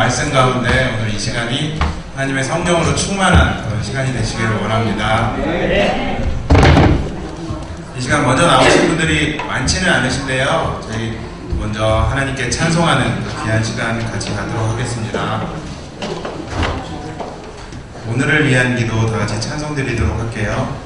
말씀 가운데 오늘 이 시간이 하나님의 성령으로 충만한 그런 시간이 되시기를 원합니다. 이 시간 먼저 나오신 분들이 많지는 않으신데요. 저희 먼저 하나님께 찬송하는 그 귀한 시간 같이 갖도록 하겠습니다. 오늘을 위한 기도 다 같이 찬송 드리도록 할게요.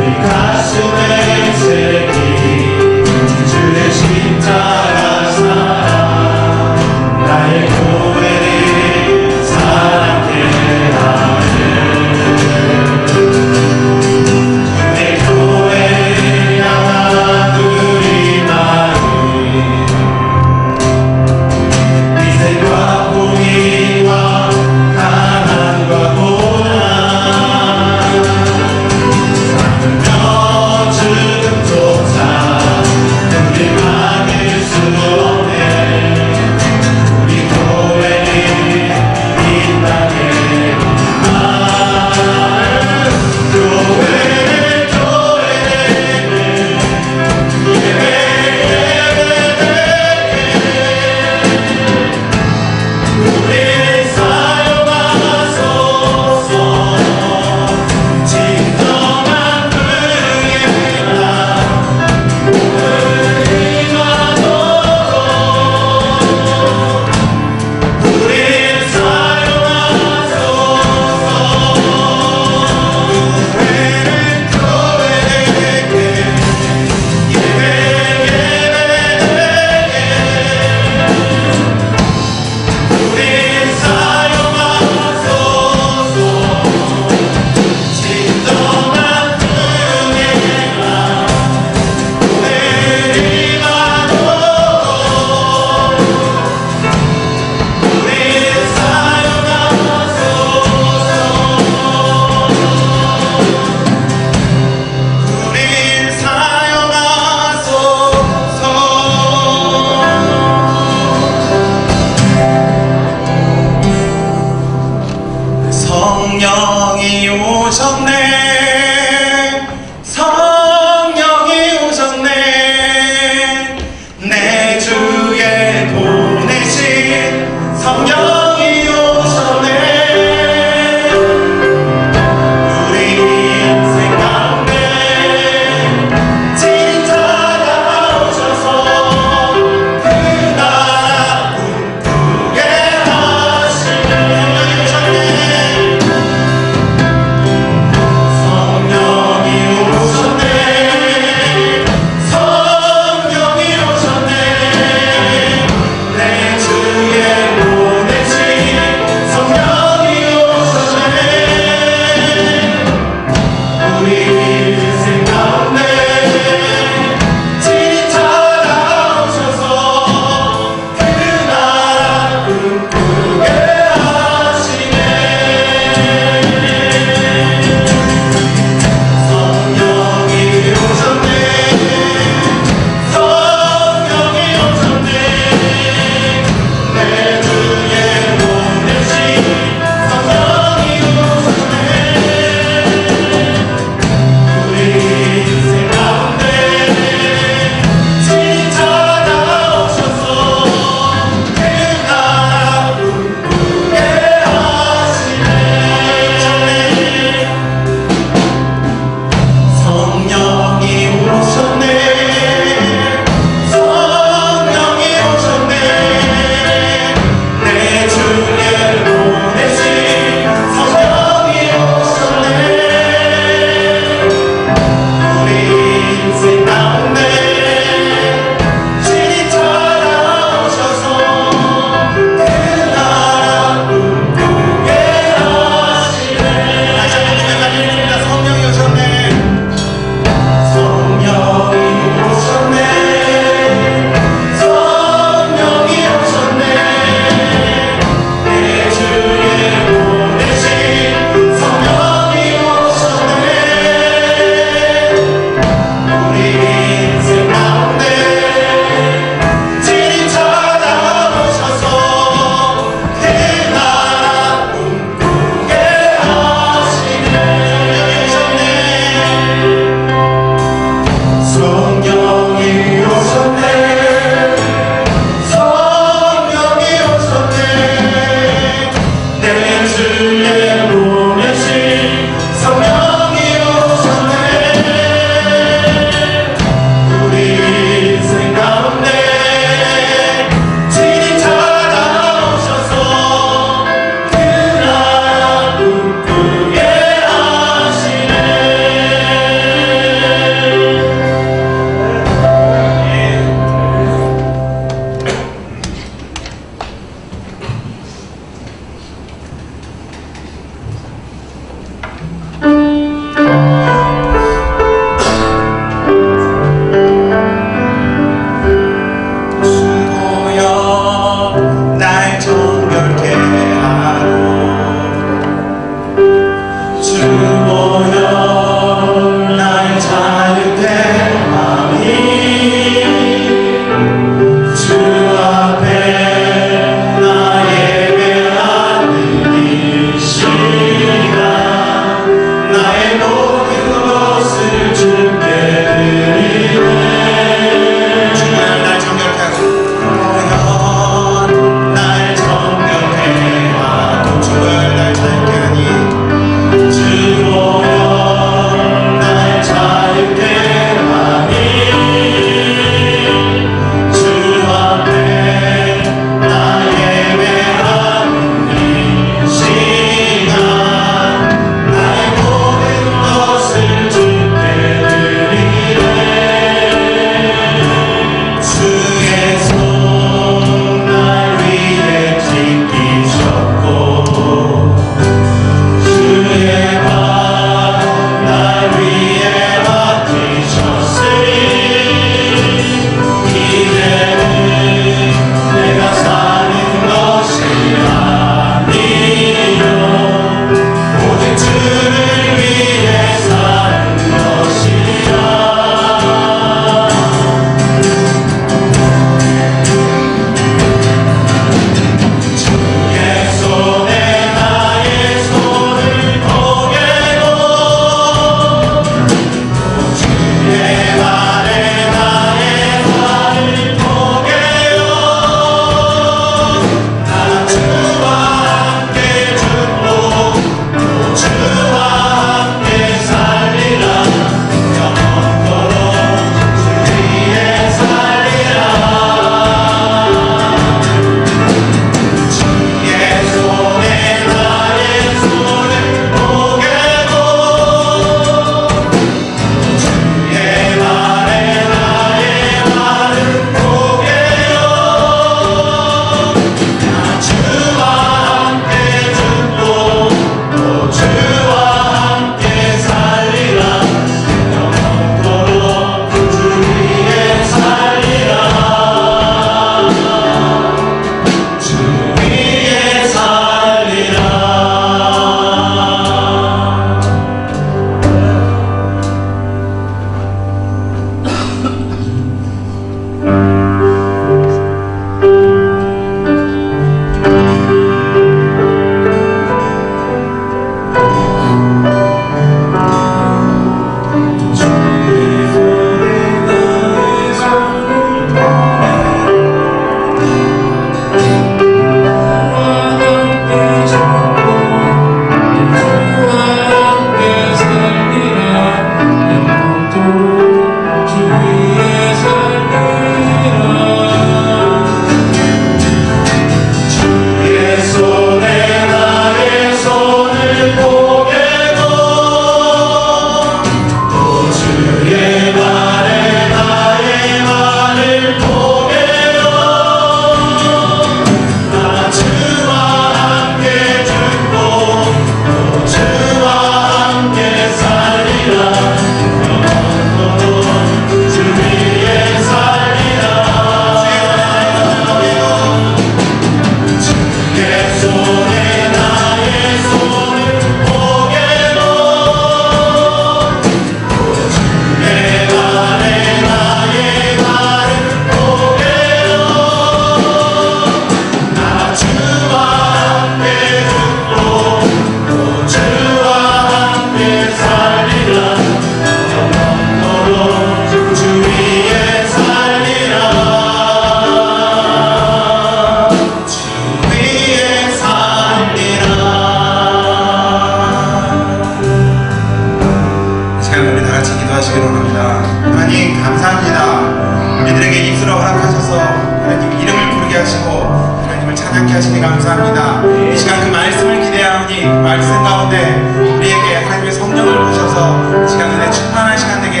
찬양케 하시니 감사합니다. 이 시간 그 말씀을 기대하오니 말씀 가운데 우리에게 하나님의 성령을 부셔서 이 시간 은혜 충만한 시간 되게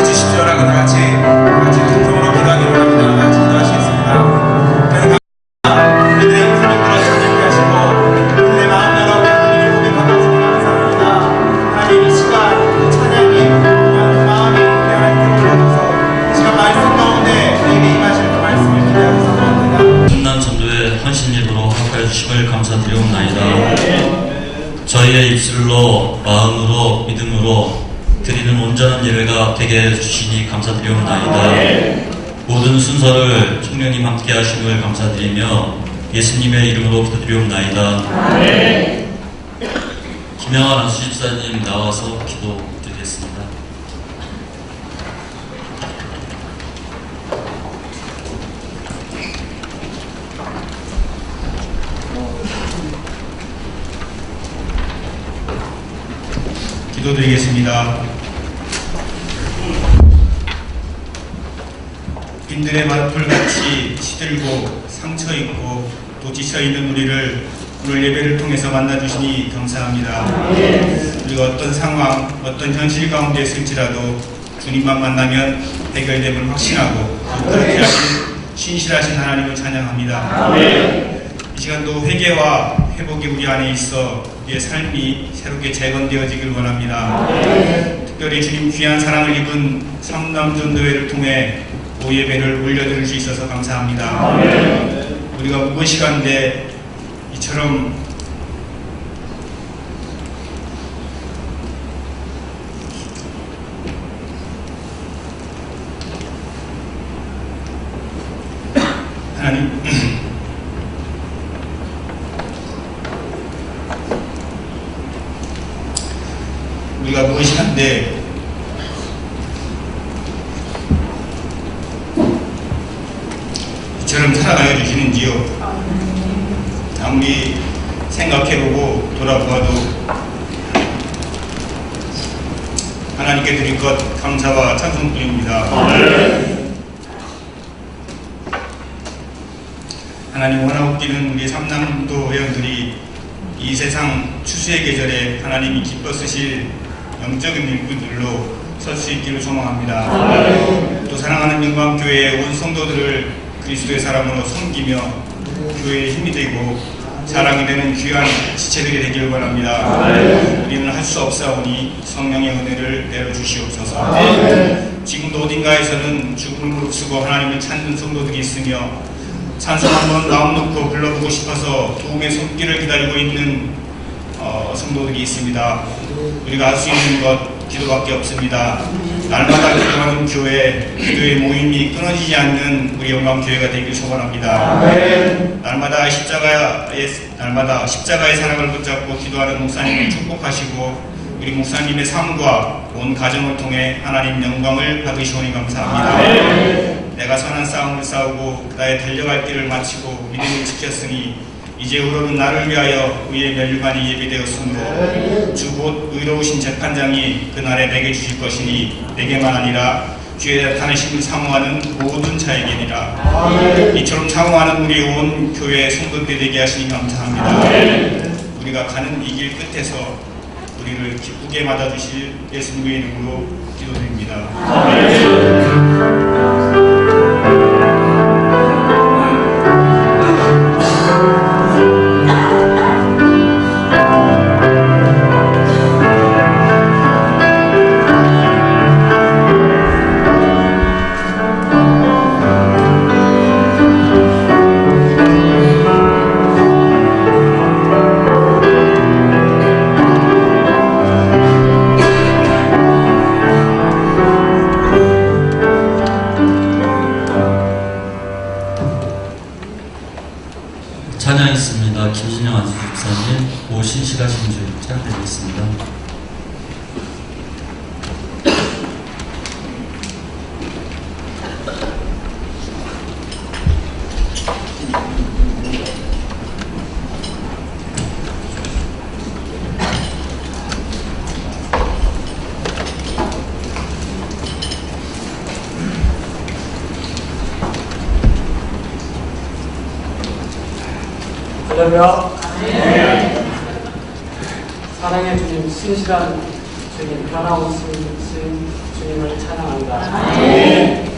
해주십시오라고 같이 통성으로 기도하기로 합니다. 같이 기도하시겠습니다. 우리들의 인생을 들어주시게 하시고 우리의 마음 열어 하나님을 고백하고 있으니 감사합니다. 하나님 이 시간 찬양이 마음이 하나님 들어주셔서 이 시간 말씀 가운데 우리에게 임하실 그 말씀을 기대하면서 전도의 헌신일으로 허락하여 주심을 감사드리옵나이다. 주 저희의 입술로 마음으로 믿음으로 드리는 온전한 예배가 되게 해주시니 감사드리옵나이다. 모든 순서를 총령님 함께 하심을 감사드리며 예수님의 이름으로 기도드리옵나이다. 김영환 안수집사님 나와서 기도드리겠습니다. 기도드리겠습니다. 빈들의 마풀같이 시들고 상처있고 또 지쳐있는 우리를 오늘 예배를 통해서 만나주시니 감사합니다. 우리가 어떤 상황, 어떤 현실 가운데 있을지라도 주님만 만나면 해결됨을 확신하고 또 그렇게 하신 신실하신 하나님을 찬양합니다. 이 시간도 회개와 회복이 우리 안에 있어 우리의 삶이 새롭게 재건되어지길 원합니다. 특별히 주님 귀한 사랑을 입은 삼남전도회를 통해 예배를 올려드릴 수 있어서 감사합니다. 우리가 무엇이간데 이처럼 하나님 우리가 무엇이간데 이처럼 살아가여 주시는지요. 아무리 생각해보고 돌아보아도 하나님께 드릴 것 감사와 찬송뿐입니다. 하나님 원하옵기는 우리 삼남도 회원들이 이 세상 추수의 계절에 하나님이 기뻐 쓰실 영적인 일꾼들로 설 수 있기를 소망합니다. 또 사랑하는 영광교회의 온 성도들을 그리스도의 사람으로 섬기며 교회의 힘이 되고 자랑이 되는 귀한 지체들이 되기를 원합니다. 우리는 할 수 없사오니 성령의 은혜를 내려주시옵소서. 지금도 어딘가에서는 죽음을 무릅쓰고 하나님을 찾는 성도들이 있으며 찬송 한번 마음 놓고 불러보고 싶어서 도움의 손길을 기다리고 있는 성도들이 있습니다. 우리가 할 수 있는 것 기도밖에 없습니다. 날마다 기도하는 교회, 기도의 모임이 끊어지지 않는 우리 영광교회가 되길 소원합니다. 날마다 십자가의 사랑을 붙잡고 기도하는 목사님을 축복하시고 우리 목사님의 삶과 온 가정을 통해 하나님 영광을 받으시오니 감사합니다. 내가 선한 싸움을 싸우고 나의 달려갈 길을 마치고 믿음을 지켰으니 이제후로는 나를 위하여 의의 멸류관이 예비되었으므로 주 곧 의로우신 재판장이 그날에 내게 주실 것이니 내게만 아니라 주의 나타내심을 사모하는 모든 자에게니라. 이처럼 사모하는 우리 온 교회 성도들 되게 하시니 감사합니다. 우리가 가는 이 길 끝에서 우리를 기쁘게 맞아주실 예수님의 이름으로 기도드립니다. 찬양했습니다. 김진영 안수집사님, 오 신실하신 주 찬양드리겠습니다. 할렐루야. 사랑의 주님, 신실한 주님, 변함없으신 주님을 찬양합니다.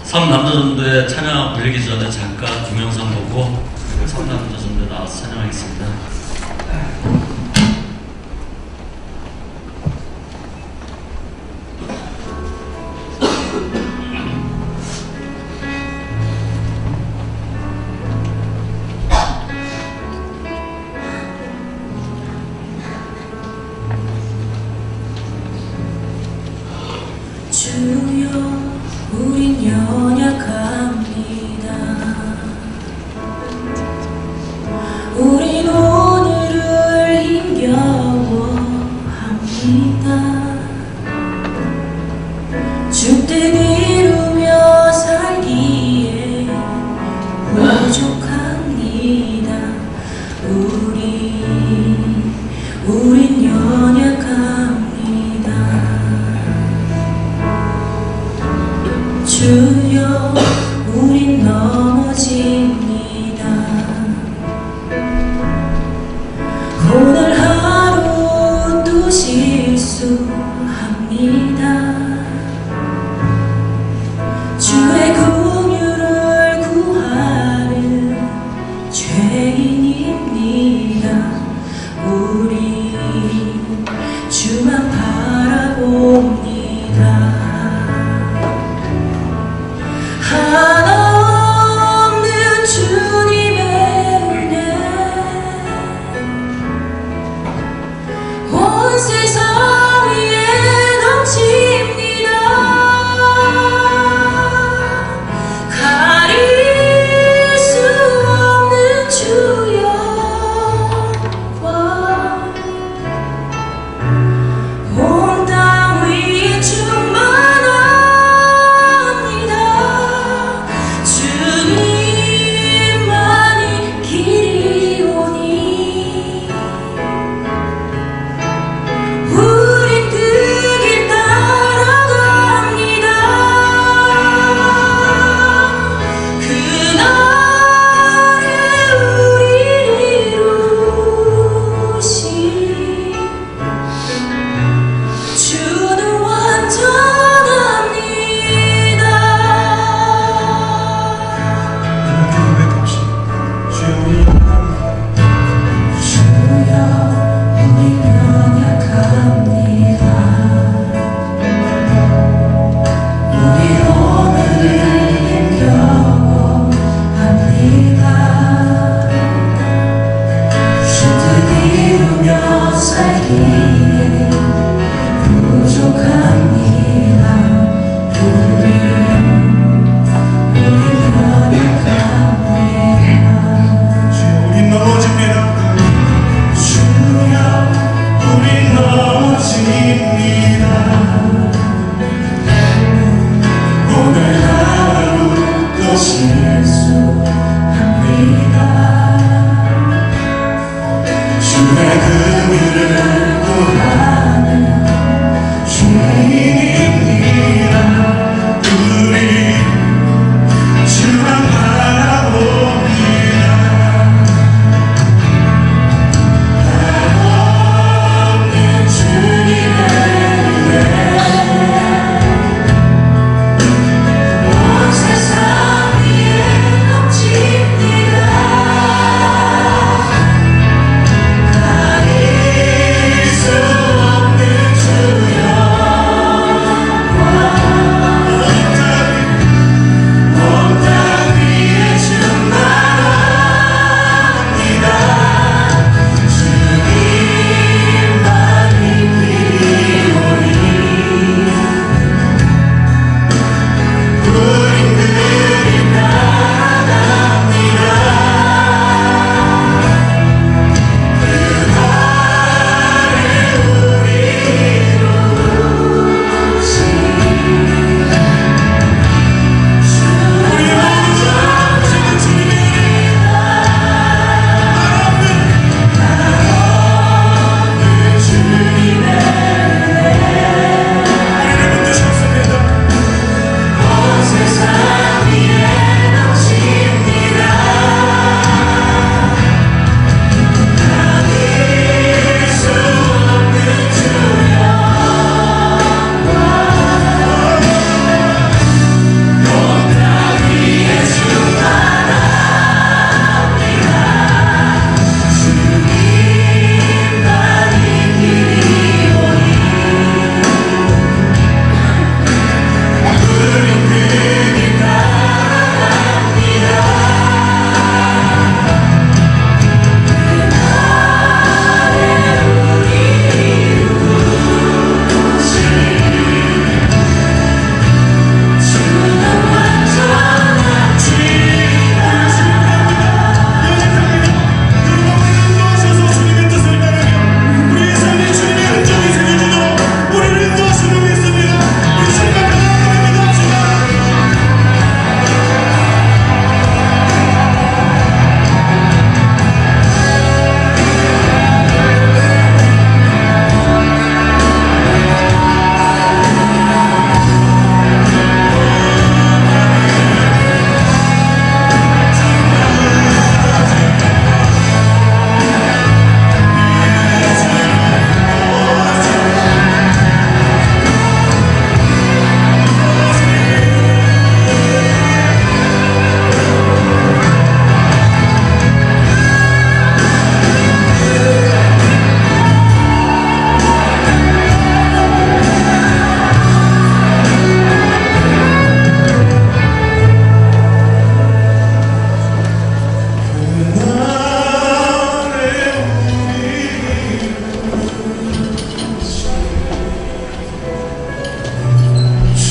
삼남자전도에 찬양 올리기 전에 잠깐 동영상 보고 삼남자전도에 나와서 찬양하겠습니다. 주여 우린 연약합니다. 우린 오늘을 힘겨워합니다. 주뜻 이루며 살기에 부족합니다. 우린 연약합니다. 주여 우린 넘어집니다. 오늘 하루 또 실수합니다. 주의 긍휼을 구하는 죄인입니다. 우리 주만 바라봅니다. 한없는 주님의 은혜 온 세상 위에 넘칩니다. 가릴 수 없는 주여 온 땅 위에 충만합니다. 주님만이 길이오니 우린 그 길 따라갑니다. 그날에 우리를 이루신 주는 완전합니다. 함께 고백합시다. 주여 우리 주여 우린 연약합니다. 우리 오늘을 힘겨워합니다. 주뜻 이루며 살기에 부족합니다. 우린 연약합니다. 주여 우리 넘어집니다. 주여 우리 넘어집니다. 오늘 하루 또 실수합니다. 주의 긍휼을 구하는 죄인입니다. 우리 주만 바라봅니다. 한없는 주님의 은혜 온 세상 위에 넘칩니다. 가릴 수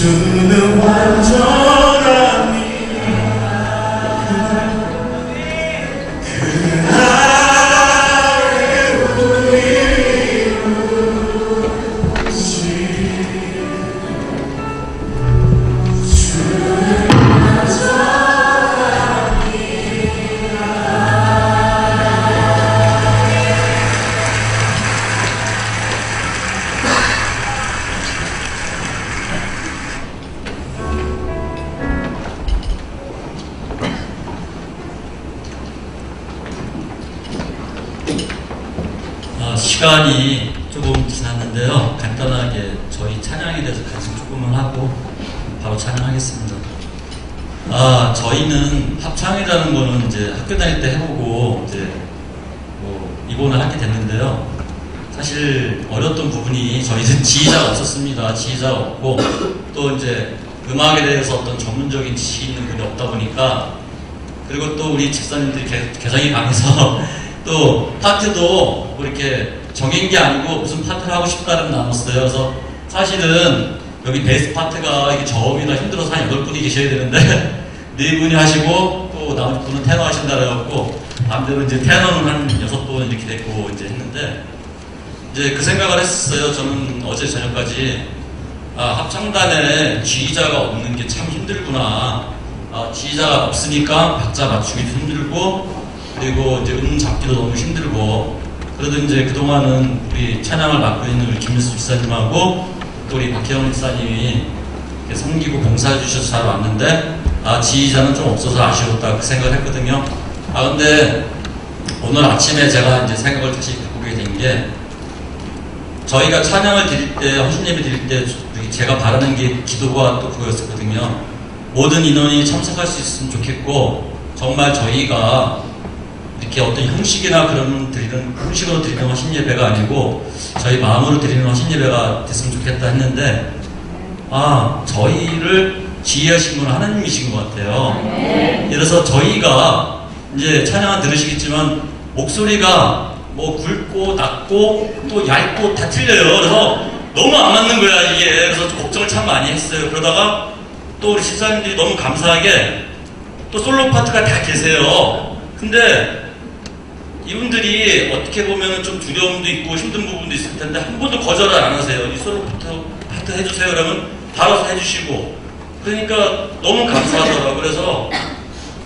주는 완전함이 시간이 조금 지났는데요. 간단하게 저희 찬양에 대해서 말씀 조금만 하고 바로 찬양하겠습니다. 저희는 합창이라는 거는 이제 학교 다닐 때 해보고 이제 뭐 입원을 하게 됐는데요. 사실 어려웠던 부분이 저희는 지휘자가 없었습니다. 지휘자가 없고 또 이제 음악에 대해서 어떤 전문적인 지식이 있는 분이 없다 보니까, 그리고 또 우리 집사님들이 개성이 강해서 또 파트도 뭐 이렇게 정해진 게 아니고 무슨 파트를 하고 싶다는 나눴어요. 그래서 사실은 여기 베이스 파트가 이게 저음이나 힘들어서 한 8분이 계셔야 되는데 4분이 하시고 또 나머지 분은 테너 하신다 그래갖고 반대로 이제 테너는 한 6분 이렇게 됐고 이제 했는데, 이제 그 생각을 했었어요. 저는 어제 저녁까지 합창단에 지휘자가 없는 게 참 힘들구나. 지휘자가 없으니까 박자 맞추기도 힘들고, 그리고 이제 잡기도 너무 힘들고, 그래도 이제 그동안은 우리 찬양을 맡고 있는 우리 김일수 집사님하고 또 우리 박혜영 집사님이 섬기고 봉사해 주셔서 잘 왔는데, 지휘자는 좀 없어서 아쉬웠다 그 생각을 했거든요. 근데 오늘 아침에 제가 이제 생각을 다시 바꾸게 된 게, 저희가 찬양을 드릴 때, 헌신예배 드릴 때 제가 바라는 게 기도가 또 그거였었거든요. 모든 인원이 참석할 수 있으면 좋겠고, 정말 저희가 이렇게 어떤 형식이나 그런 형식으로 드리는 헌신예배가 아니고 저희 마음으로 드리는 헌신예배가 됐으면 좋겠다 했는데, 저희를 지휘하신 분은 하나님이신 것 같아요. 그래서 저희가 이제 찬양을 들으시겠지만 목소리가 뭐 굵고 낮고 또 얇고 다 틀려요. 그래서 너무 안 맞는 거야 이게. 그래서 좀 걱정을 참 많이 했어요. 그러다가 또 우리 집사님들이 너무 감사하게 또 솔로 파트가 다 계세요. 근데 이분들이 어떻게 보면 좀 두려움도 있고 힘든 부분도 있을 텐데 한 번도 거절을 안 하세요. 이 솔로 파트 해주세요 그러면 바로 해주시고, 그러니까 너무 감사하더라고요. 그래서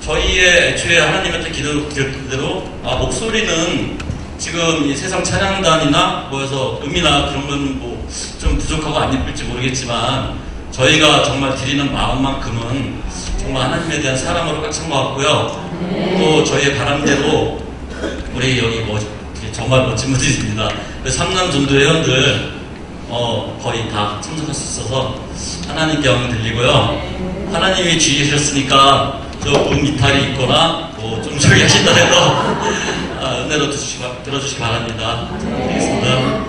저희의 애초에 하나님한테 기도드렸던 대로 목소리는 지금 이 세상 찬양단이나 뭐해서 음이나 그런 건 뭐 좀 부족하고 안 예쁠지 모르겠지만 저희가 정말 드리는 마음만큼은 정말 하나님에 대한 사랑으로 꽉 찬 것 같고요. 또 저희의 바람대로 우리 여기 정말 멋진 분들입니다. 삼남 전도 회원들 거의 다 참석할 수 있어서 하나님께 영광 드리고요. 하나님이 지휘하셨으니까 저 이탈이 있거나 뭐 좀 저기 하신다 해도 은혜로 들어주시기 바랍니다. 드리겠습니다.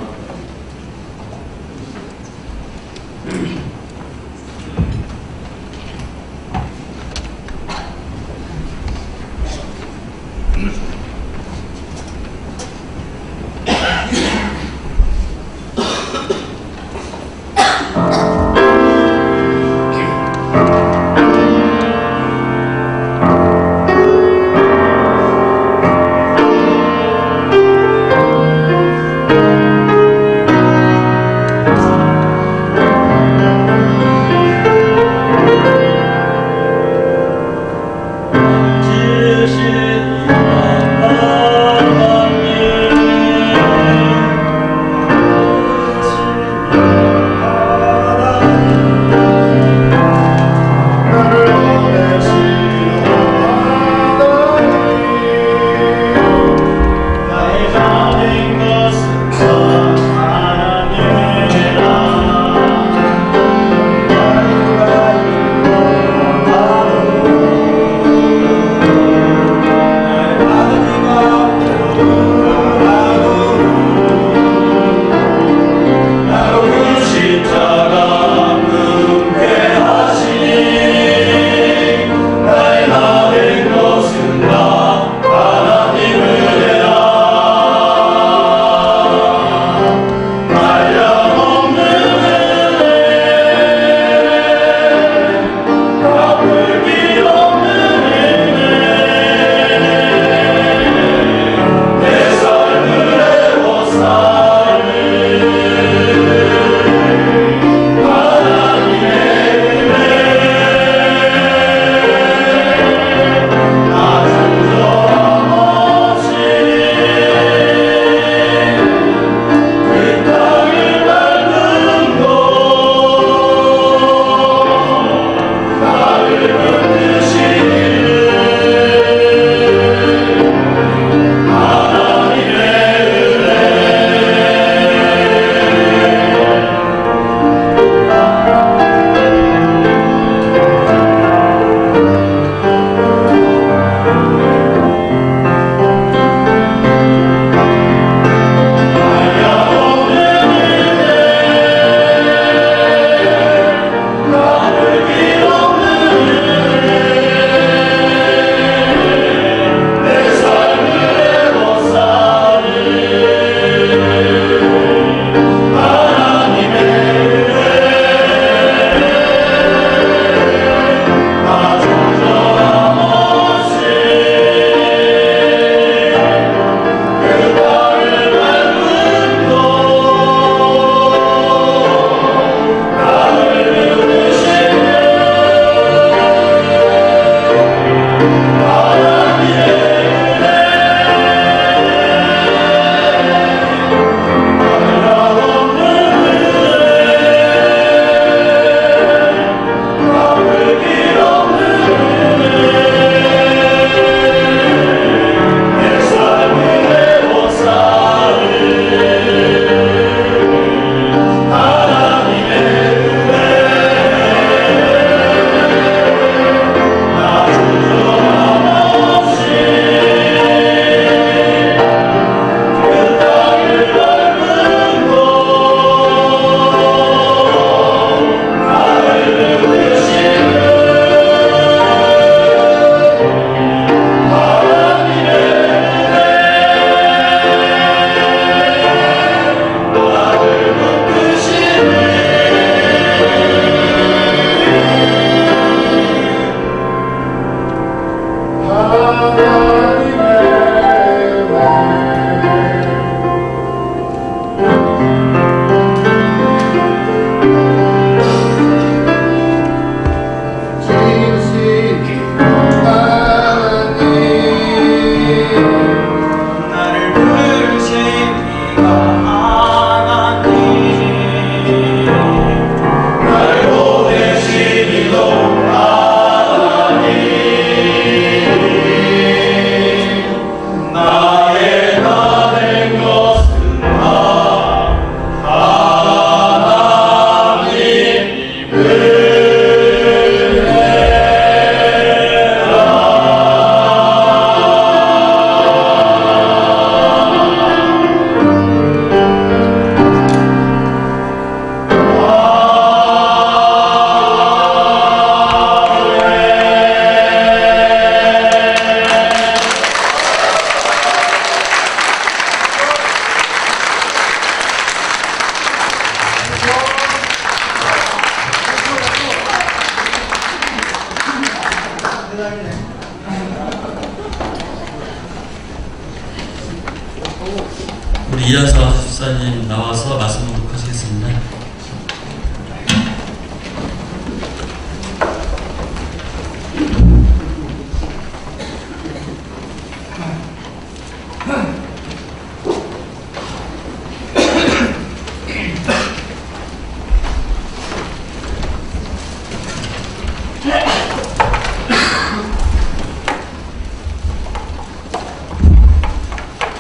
이하사 집사님 나와서 말씀 하시겠습니다.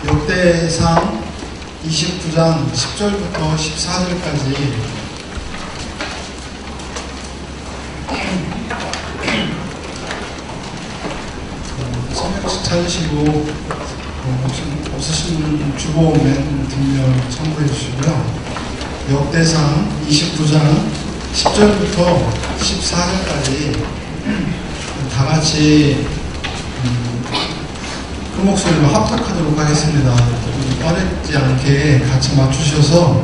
역대상 29장 10절부터 14절까지 성역식 찾으시고 없으신 분 주보면 뒷면 참고해 주시고요. 역대상 29장 10절부터 14절까지 다 같이 그 목소리로 합독하도록 하겠습니다. 어렵지 않게 같이 맞추셔서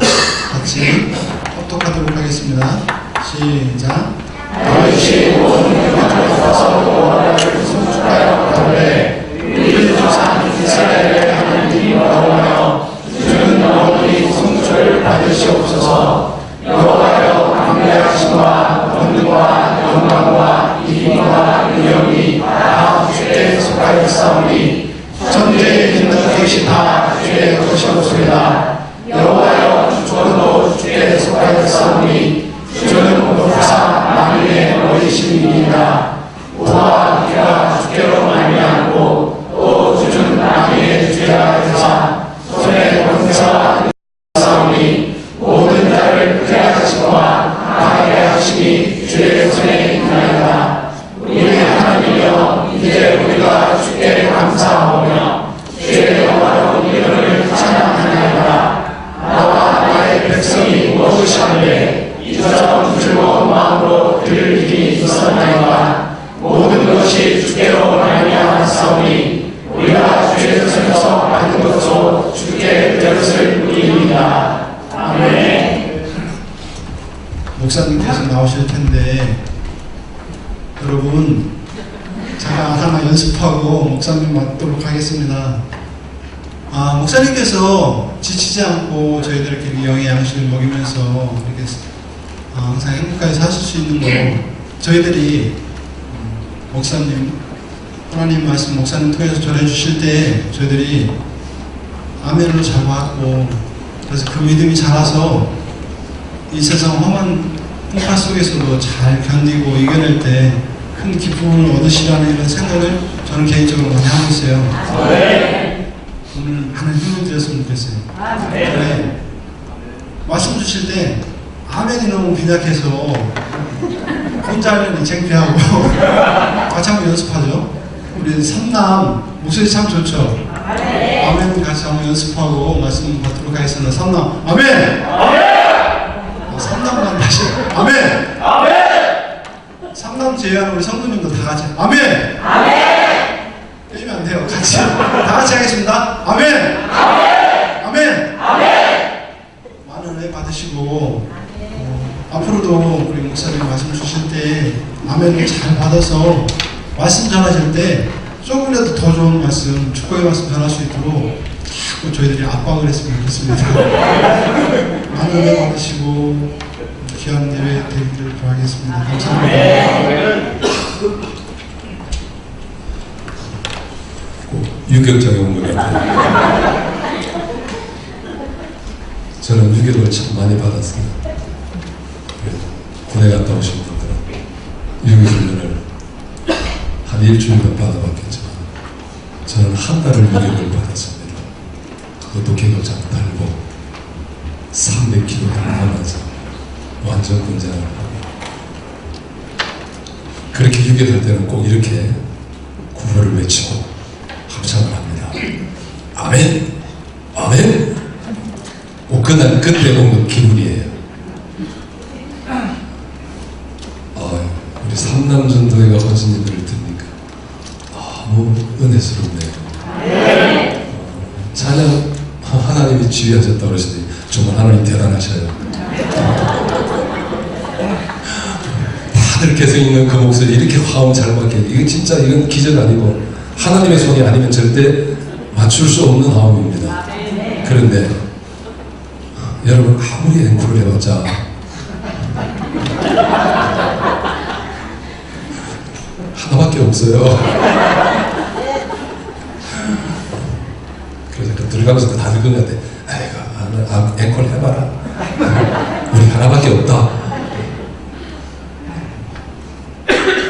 같이 합독하도록 하겠습니다. 시작. 다윗이 온 유다에서 여호와를 송축하여 가되 우리 조상 이스라엘의 하나님 여호와여 주는 영원히 송축을 받으시옵소서. 여호와여 광대하심과 권능과 영광과 이름과 능력이 다 주께 속하였사오니 천지에 있는 것이 다 주의 것이옵소이다. 여호와여 주권도 주께 속하였사오니 주는 높사 만민의 어리신이니이다. 우와 네가 주께로 말미암고 또 주는 만민의 주야 되사 손에 권세와 사오니 모든 자를 피하시고와 강하게 하시니 주의 손에 있나이다. 우리 하나님이여 이제 우리가 주께 감사하오며 주의 영화로운 이름을 찬양하나이다. 나와 나의 백성이 먹으시는데 이처럼 즐거운 마음으로 들을 일이 있었나이다. 모든 것이 주께로 말미암았사오니 우리가 주의 손에서 받은 것도 주께 드렸을 뿐입니다. 아멘. 목사님께서 나오실 텐데 여러분 잠깐 하나 연습하고 목사님 맡도록 하겠습니다. 목사님께서 지치지 않고 저희들에게 영의 양식을 먹이면서 이렇게 항상 행복하게 사실 수 있는 거 저희들이 목사님 하나님 말씀 목사님 통해서 전해주실 때 저희들이 아멘으로 잘 받고 그래서 그 믿음이 자라서 이 세상 험한 풍파 속에서도 잘 견디고 이겨낼 때 큰 기쁨을 얻으시라는 이런 생각을 저는 개인적으로 많이 하고 있어요. 오늘 하는 힘을 드렸으면 좋겠어요. 그래, 말씀 주실 때 아멘이 너무 빈약해서 혼자 하려니 창피하고 같이 한번 연습하죠. 우리 삼남 목소리 참 좋죠. 아멘 같이 한번 연습하고 말씀 받도록 하겠습니다. 삼남 아멘. 삼남만 다시 아멘. 삼남 제외하는 우리 성도님도 다 같이 아멘. 빼면 안 돼요. 같이 다 같이 하겠습니다. 아멘. 아멘. 많은 은혜 받으시고 앞으로도 우리 목사님 말씀 주실 때 아멘을 잘 받아서 말씀 전하실 때 조금이라도 더 좋은 말씀, 축복의 말씀 전할 수 있도록 자꾸 저희들이 압박을 했으면 좋겠습니다. 많은 은혜 받으시고 귀한 예배 되기를 바라겠습니다. 감사합니다. 유격장에 온 것 같아요. 저는 유격을 참 많이 받았습니다. 군에 갔다 오신 분들은 유격훈련을 한 일주일간 받아봤겠지만 저는 한 달을 유격을 받았습니다. 그것도 계급장 달고 300kg 하면서 완전 군장을 하고 그렇게 유격할 때는 꼭 이렇게 구호를 외치고 합창을 합니다. 아멘! 아멘! 그날 그때 온 기분이에요. 우리 삼남전도회가 하신 일들을 듣니까 너무 은혜스럽네요. 찬양 하나님이 지휘하셨다고 그러시더니 정말 하나님 대단하셔요. 다들 계속 있는 그 목소리 이렇게 화음 잘 맞게 이건 진짜 이건 기적 아니고 하나님의 손이 아니면 절대 맞출 수 없는 화음입니다. 그런데 여러분 아무리 앵콜을 해봤자 하나밖에 없어요. 그래서 들어가면서 다들 그러는데 아이고 앵콜 해봐라. 우리 하나밖에 없다.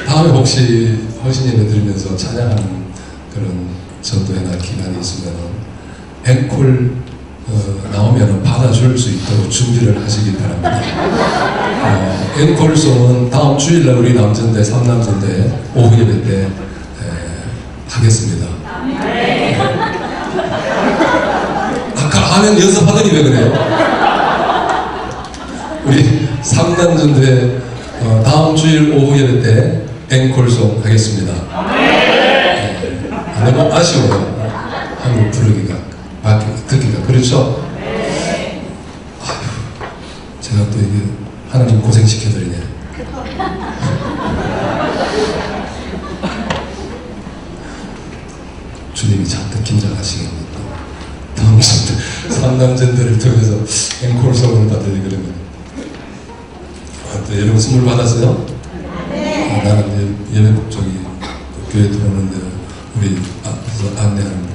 다음에 혹시 허신 예배 드리면서 찬양하는 그런 전도회나 기간이 있으면 앵콜 나오면 받아줄 수 있도록 준비를 하시기 바랍니다. 앵콜송은 다음 주일날 우리 남전대 3남전대 오후 예배 때 하겠습니다. 아까 하면 연습하더니 왜 그래요? 우리 3남전대 다음 주일 오후 예배 때 앵콜송 하겠습니다. 너무 아쉬워요. 한국 부르기가 듣기가 그렇죠? 아휴, 제가 또 이게 하나님 고생시켜드리네. 주님이 잔뜩 긴장하시겠네요. 다음 주에 3남전들을 통해서 앵콜송을 받으려 그러면 또 여러분 선물 받았어요? 나는 예배 저기 교회 들어오는데 우리 앞에서 안내하는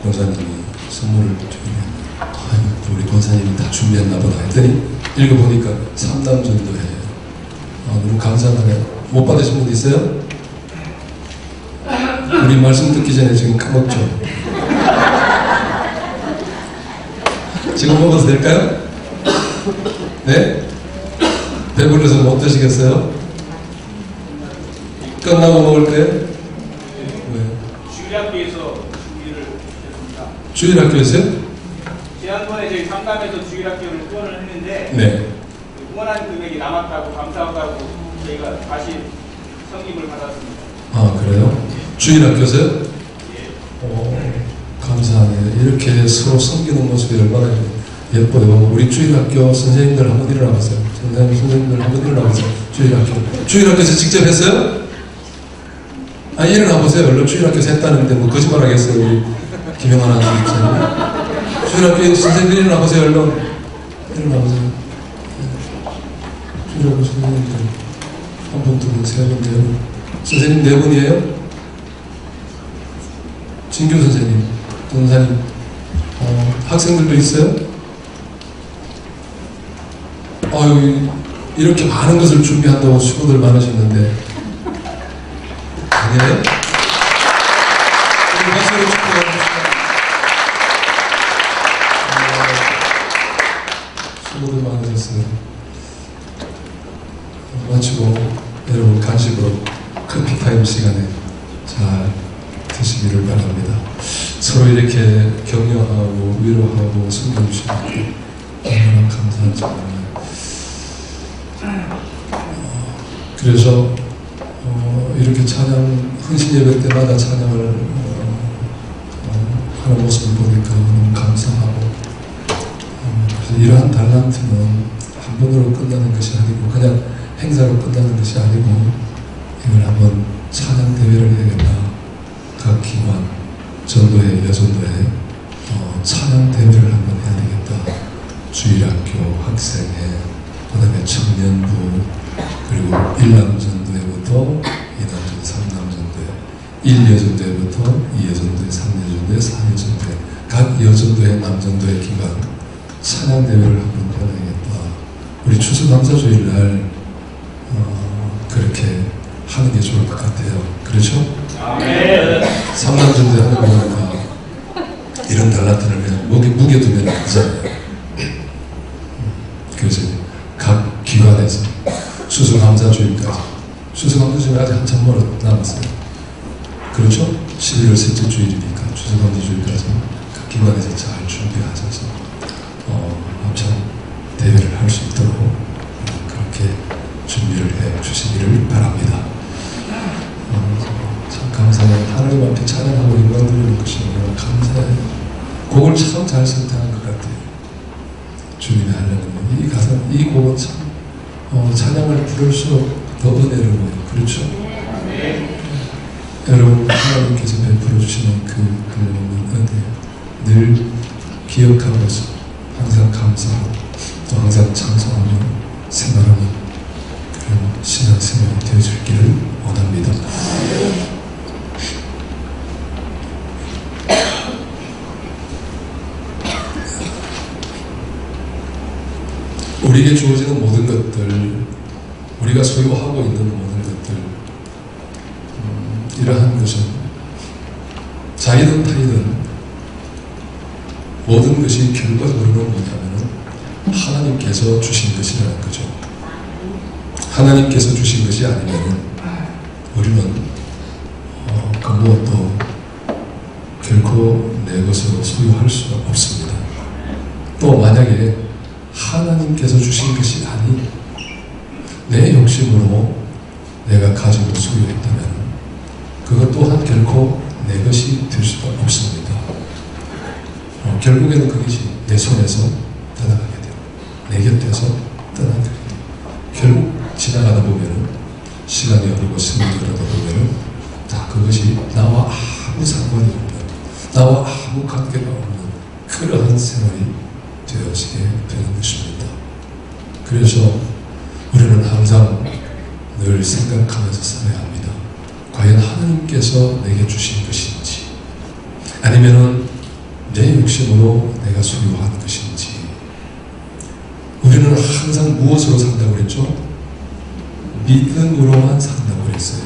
권사님이 선물을 주면 우리 권사님이 다 준비했나 보다 했더니 읽어보니까 3남전도회 너무 감사하네. 못 받으신 분 있어요? 우리 말씀 듣기 전에 지금 까먹죠? 지금 먹어도 될까요? 네? 배불러서 못 드시겠어요? 끝나고 먹을 거예요? 왜? 주일학교에서 준비를 했습니다. 주일학교에서요? 지난번에 저희 상담에서 주일학교를 후원을 했는데 네. 후원한 금액이 남았다고 감사하다고 저희가 다시 성립을 받았습니다. 아 그래요? 주일학교에서요? 예. 감사하네요. 이렇게 서로 섬기는 모습이 얼마나 예뻐요. 우리 주일학교 선생님들 한번 일어나 보세요. 선생님들 한번 일어나 보세요. 주일학교에서 직접 했어요? 아 일어나 보세요. 얼른 주일학교에서 했다는데 뭐 거짓말 하겠어요. 우리 김영환 아나운서. 주일학교 선생님들 일어나 보세요. 얼른 일어나 보세요. 주일학교 선생님들 한 분, 두 분, 세 분, 네 분. 선생님 네 분이에요? 진규 선생님, 전사님, 학생들도 있어요? 이렇게 많은 것을 준비한다고 수고들 많으셨는데 아니에요? 우리 박수로 축하해주시죠. 수고들 많으셨어요. 마치고 여러분 간식으로 커피타임 시간에 잘 드시기를 바랍니다. 서로 이렇게 격려하고 위로하고 섬겨주시는 얼마나 감사한지 몰라요. 그래서 이렇게 찬양 흥신 예배 때마다 찬양을 하는 모습을 보니까 너무 감사하고 그래서 이러한 달란트는 한 번으로 끝나는 것이 아니고 그냥 행사로 끝나는 것이 아니고 이걸 한번 찬양 대회를 해야겠다. 각 기관, 전도회, 여전도회 찬양 대회를 한번 해야 되겠다. 주일학교, 학생회, 그 다음에 청년부, 그리고 1남전도회부터 2남전, 3남전도회, 1여전도회부터 2여전도회, 3여전도회, 4여전도회, 각 여전도회, 남전도회 기관 찬양 대회를 한번 해야겠다. 우리 추수감사주일날 그렇게 하는 게 좋을 것 같아요. 그렇죠? 아멘. 3남전도회 하는 거니까 이런 달란트를 그냥 무게 두면 안 되잖아요. 그래서 각 기관에서 추수감사주일까지 추수감사주일 아직 한참 남았어요. 그렇죠? 11월 셋째 주일이니까 추수감사주일까지 각 기관에서 잘 준비하셔서 한참 대회를 할 수 있도록 그렇게 준비를 해 주시기를 바랍니다. 참 감사해요. 하나님 앞에 찬양하고 영광 드리는 것이 너무 감사해요. 곡을 참 잘 선택한 것 같아요. 주님의 하려는 이 가사, 이 곡은 참 찬양을 부를수록 더 은혜로워요. 그렇죠? 여러분 하나님께서 베풀어 주시는 그 은혜 늘 기억하면서 항상 감사하고 또 항상 찬송하며 생활하는 그런 신앙생활이 되어질기를 원합니다. 우리에게 주어지는 모든 것들, 우리가 소유하고 있는 모든 것들, 이러한 것은 자이든 타이든 모든 것이 결과적으로는 뭐냐면은 하나님께서 주신 것이라는 거죠. 하나님께서 주신 것이 아니면은 우리는 그 무엇도 결코 내 것으로 소유할 수가 없습니다. 또 만약에 하나님께서 주신 것이 아닌 내 욕심으로 내가 가지고 소유했다면 그것 또한 결코 내 것이 될 수가 없습니다. 결국에는 그것이 내 손에서 떠나가게 돼요. 내 곁에서 떠나게 돼요. 결국 지나가다 보면은 시간이 흐르고 세월이 흐르다 보면은 다 그것이 나와 아무 상관이 없는, 나와 아무 관계가 없는 그러한 생활이 되어지게 되는 것입니다. 그래서 우리는 항상 늘 생각하면서 살아야 합니다. 과연 하나님께서 내게 주신 것인지 아니면은 내 욕심으로 내가 소유한 것인지. 우리는 항상 무엇으로 산다고 그랬죠? 믿음으로만 산다고 그랬어요.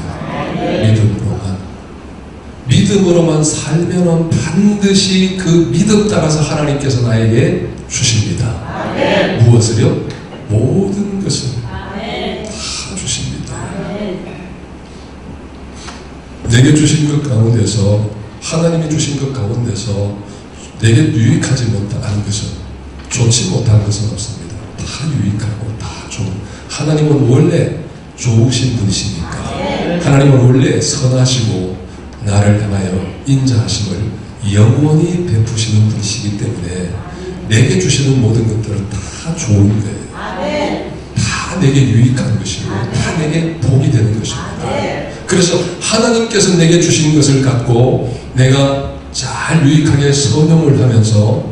믿음으로만 살면은 반드시 그 믿음 따라서 하나님께서 나에게 주십니다. 무엇을요? 모든 것을 다 주십니다. 내게 주신 것 가운데서, 하나님이 주신 것 가운데서 내게 유익하지 못한 것은, 좋지 못한 것은 없습니다. 다 유익하고 다 좋은, 하나님은 원래 좋으신 분이시니까, 하나님은 원래 선하시고 나를 향하여 인자하심을 영원히 베푸시는 분이시기 때문에 내게 주시는 모든 것들은 다 좋은 거예요. 다 내게 유익한 것이고 다 내게 복이 되는 것입니다. 그래서 하나님께서 내게 주신 것을 갖고 내가 잘 유익하게 선용을 하면서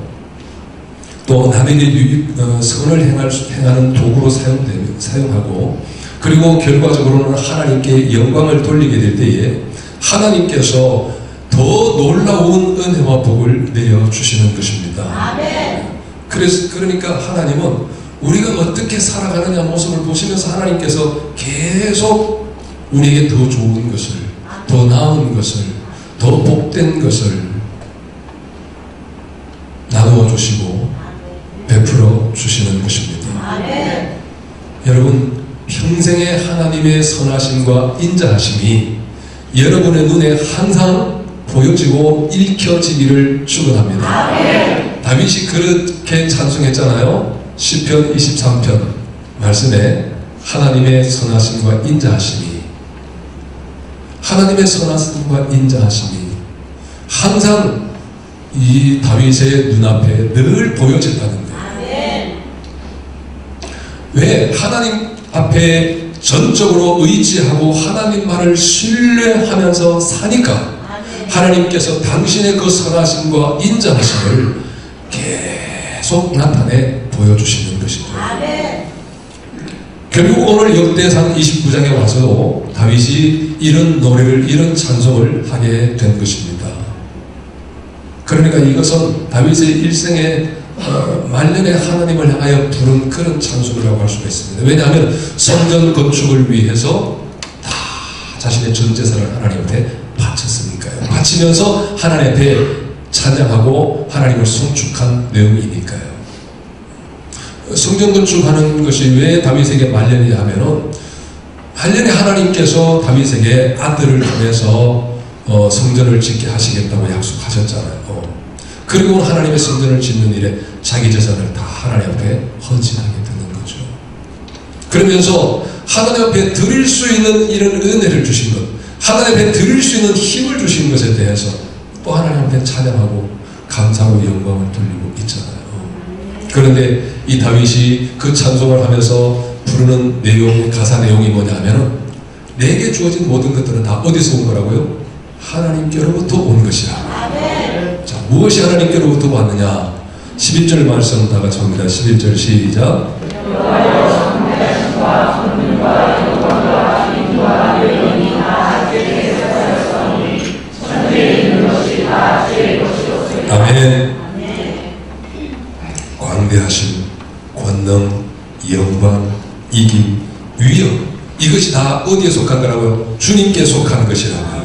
또 남에게 선을 행하는 도구로 사용하고, 그리고 결과적으로는 하나님께 영광을 돌리게 될 때에 하나님께서 더 놀라운 은혜와 복을 내려주시는 것입니다. 그러니까 하나님은 우리가 어떻게 살아가느냐 모습을 보시면서 하나님께서 계속 우리에게 더 좋은 것을, 더 나은 것을, 더 복된 것을 나누어 주시고 베풀어 주시는 것입니다. 여러분, 평생의 하나님의 선하심과 인자하심이 여러분의 눈에 항상 보여지고 읽혀지기를 축원합니다. 다윗이 그렇게 찬송했잖아요. 시편 23편 말씀에 하나님의 선하심과 인자하심이, 하나님의 선하심과 인자하심이 항상 이 다윗의 눈앞에 늘 보여졌다는 거예요. 왜? 하나님 앞에 전적으로 의지하고 하나님 말을 신뢰하면서 사니까 하나님께서 당신의 그 선하심과 인자하심을 계속 나타내 보여주시는 것이죠. 결국 오늘 역대상 29장에 와서 다윗이 이런 노래를, 이런 찬송을 하게 된 것입니다. 그러니까 이것은 다윗의 일생의 말년에 하나님을 향하여 부른 그런 찬송이라고 할 수가 있습니다. 왜냐하면 성전 건축을 위해서 다 자신의 전 재산을 하나님 앞에 바쳤으니까요. 바치면서 하나님 앞에 찬양하고 하나님을 송축한 내용이니까요. 성전 건축하는 것이 왜 다윗에게 말년이냐 하면은, 말년에 하나님께서 다윗에게 아들을 통해서 성전을 짓게 하시겠다고 약속하셨잖아요. 그리고 하나님의 성전을 짓는 일에 자기 재산을 다 하나님 앞에 헌신하게 되는 거죠. 그러면서 하나님 앞에 드릴 수 있는 이런 은혜를 주신 것, 하나님 앞에 드릴 수 있는 힘을 주신 것에 대해서 또 하나님 앞에 찬양하고 감사하고 영광을 돌리고 있잖아요. 그런데 이 다윗이 그 찬송을 하면서 부르는 내용, 가사 내용이 뭐냐 하면은, 내게 주어진 모든 것들은 다 어디서 온 거라고요? 하나님께로부터 온 것이야. 자, 무엇이 하나님께로부터 왔느냐? 11절 말씀 다 같이 봅니다. 11절 시작. 아멘. 광대하심, 권능, 영광, 이김, 위엄, 이것이 다 어디에 속한 거라고요? 주님께 속한 것이라고요.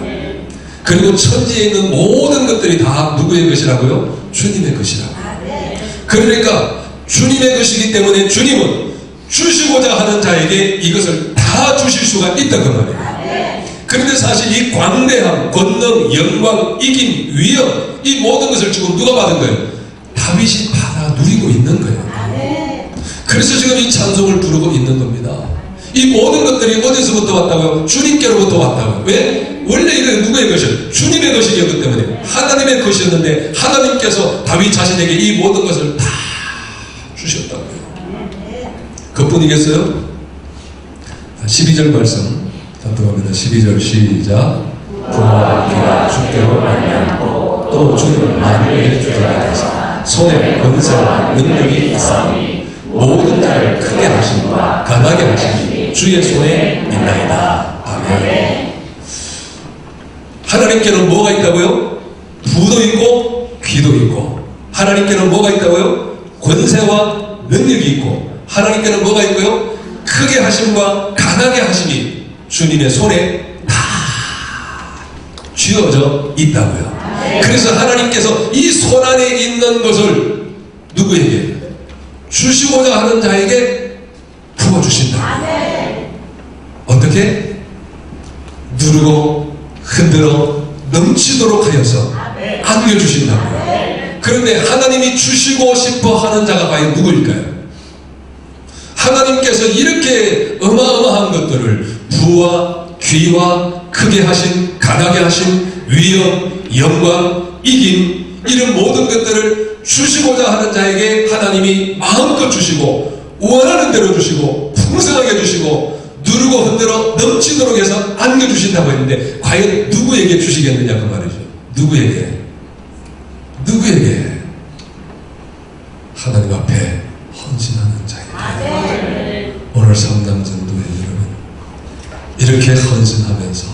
그리고 천지에 있는 모든 것들이 다 누구의 것이라고요? 주님의 것이라고요. 그러니까 주님의 것이기 때문에 주님은 주시고자 하는 자에게 이것을 다 주실 수가 있다 그 말이에요. 그런데 사실 이 광대함, 권능, 영광, 이김, 위엄, 이 모든 것을 지금 누가 받은 거예요? 다윗이 받아 누리고 있는 거예요. 그래서 지금 이 찬송을 부르고 있는 겁니다. 이 모든 것들이 어디서부터 왔다고요? 주님께로부터 왔다고요. 왜? 원래 이건 누구의 것이요? 주님의 것이었기 때문에 하나님의 것이었는데 하나님께서 다윗 자신에게 이 모든 것을 다 주셨다고요. 그뿐이겠어요? 12절 말씀 들어갑니다. 12절 시작. 부와 기가 주께로 말미암고 또 주는 만유의 주제가 되사 손에 권세와 능력이 있사오니 모든 자를 크게 하심과 강하게 하심이 주의 손에 있나이다. 아멘. 하나님께는 뭐가 있다고요? 부도 있고 귀도 있고, 하나님께는 뭐가 있다고요? 권세와 능력이 있고, 하나님께는 뭐가 있고요? 크게 하심과 강하게 하심이 주님의 손에 다 쥐어져 있다고요. 그래서 하나님께서 이 손 안에 있는 것을 누구에게? 주시고자 하는 자에게 부어주신다. 어떻게? 누르고 흔들어 넘치도록 하여서 안겨주신다고요. 그런데 하나님이 주시고 싶어 하는 자가 과연 누구일까요? 하나님께서 이렇게 어마어마한 것들을 부와 귀와 크게 하신, 강하게 하신, 위엄, 영광, 이김, 이런 모든 것들을 주시고자 하는 자에게 하나님이 마음껏 주시고 원하는 대로 주시고 풍성하게 주시고 누르고 흔들어 넘치도록 해서 안겨주신다고 했는데 과연 누구에게 주시겠느냐 그 말이죠. 누구에게? 누구에게? 하나님 앞에 헌신하는 자에게. 오늘 성남전도회 여러분 이렇게 헌신하면서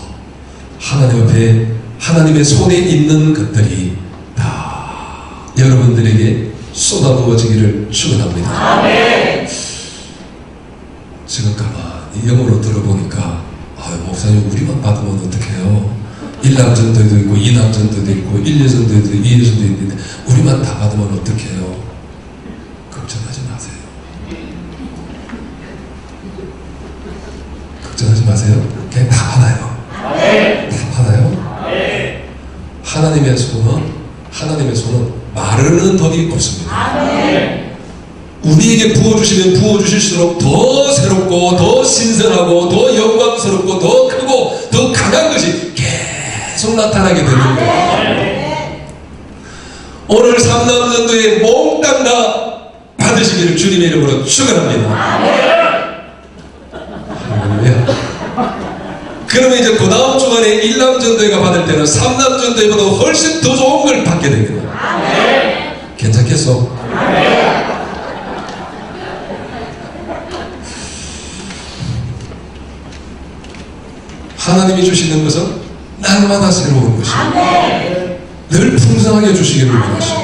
하나님 앞에 하나님의 손에 있는 것들이 다 여러분들에게 쏟아부어지기를 축원합니다. 지금 가만히 영어로 들어보니까 목사님 우리만 받으면 어떡해요? 1남전도에도 있고 2남전도에도 있고 1예전도에도 있고 2예전도에도 있는데 우리만 다 받으면 어떡해요? 걱정하지 마세요. 걱정하지 마세요. 그냥 다 받아요. 다 받아요. 하나님의 손은 마르는 법이 없습니다. 우리에게 부어주시면 부어주실수록 더 새롭고 더 신선하고 더 영광스럽고 더 크고 더 강한 것이 계속 나타나게 되는 거예요. 오늘 삼남전도에 몽땅 다 받으시기를 주님의 이름으로 축원합니다. 할렐루야. 그러면 이제 그 다음 주간에 1남전도회가 받을 때는 3남전도회보다 훨씬 더 좋은 걸 받게 됩니다. 괜찮겠어? 하나님이 주시는 것은 날마다 새로운 것이고 늘 풍성하게 주시기를 원하시고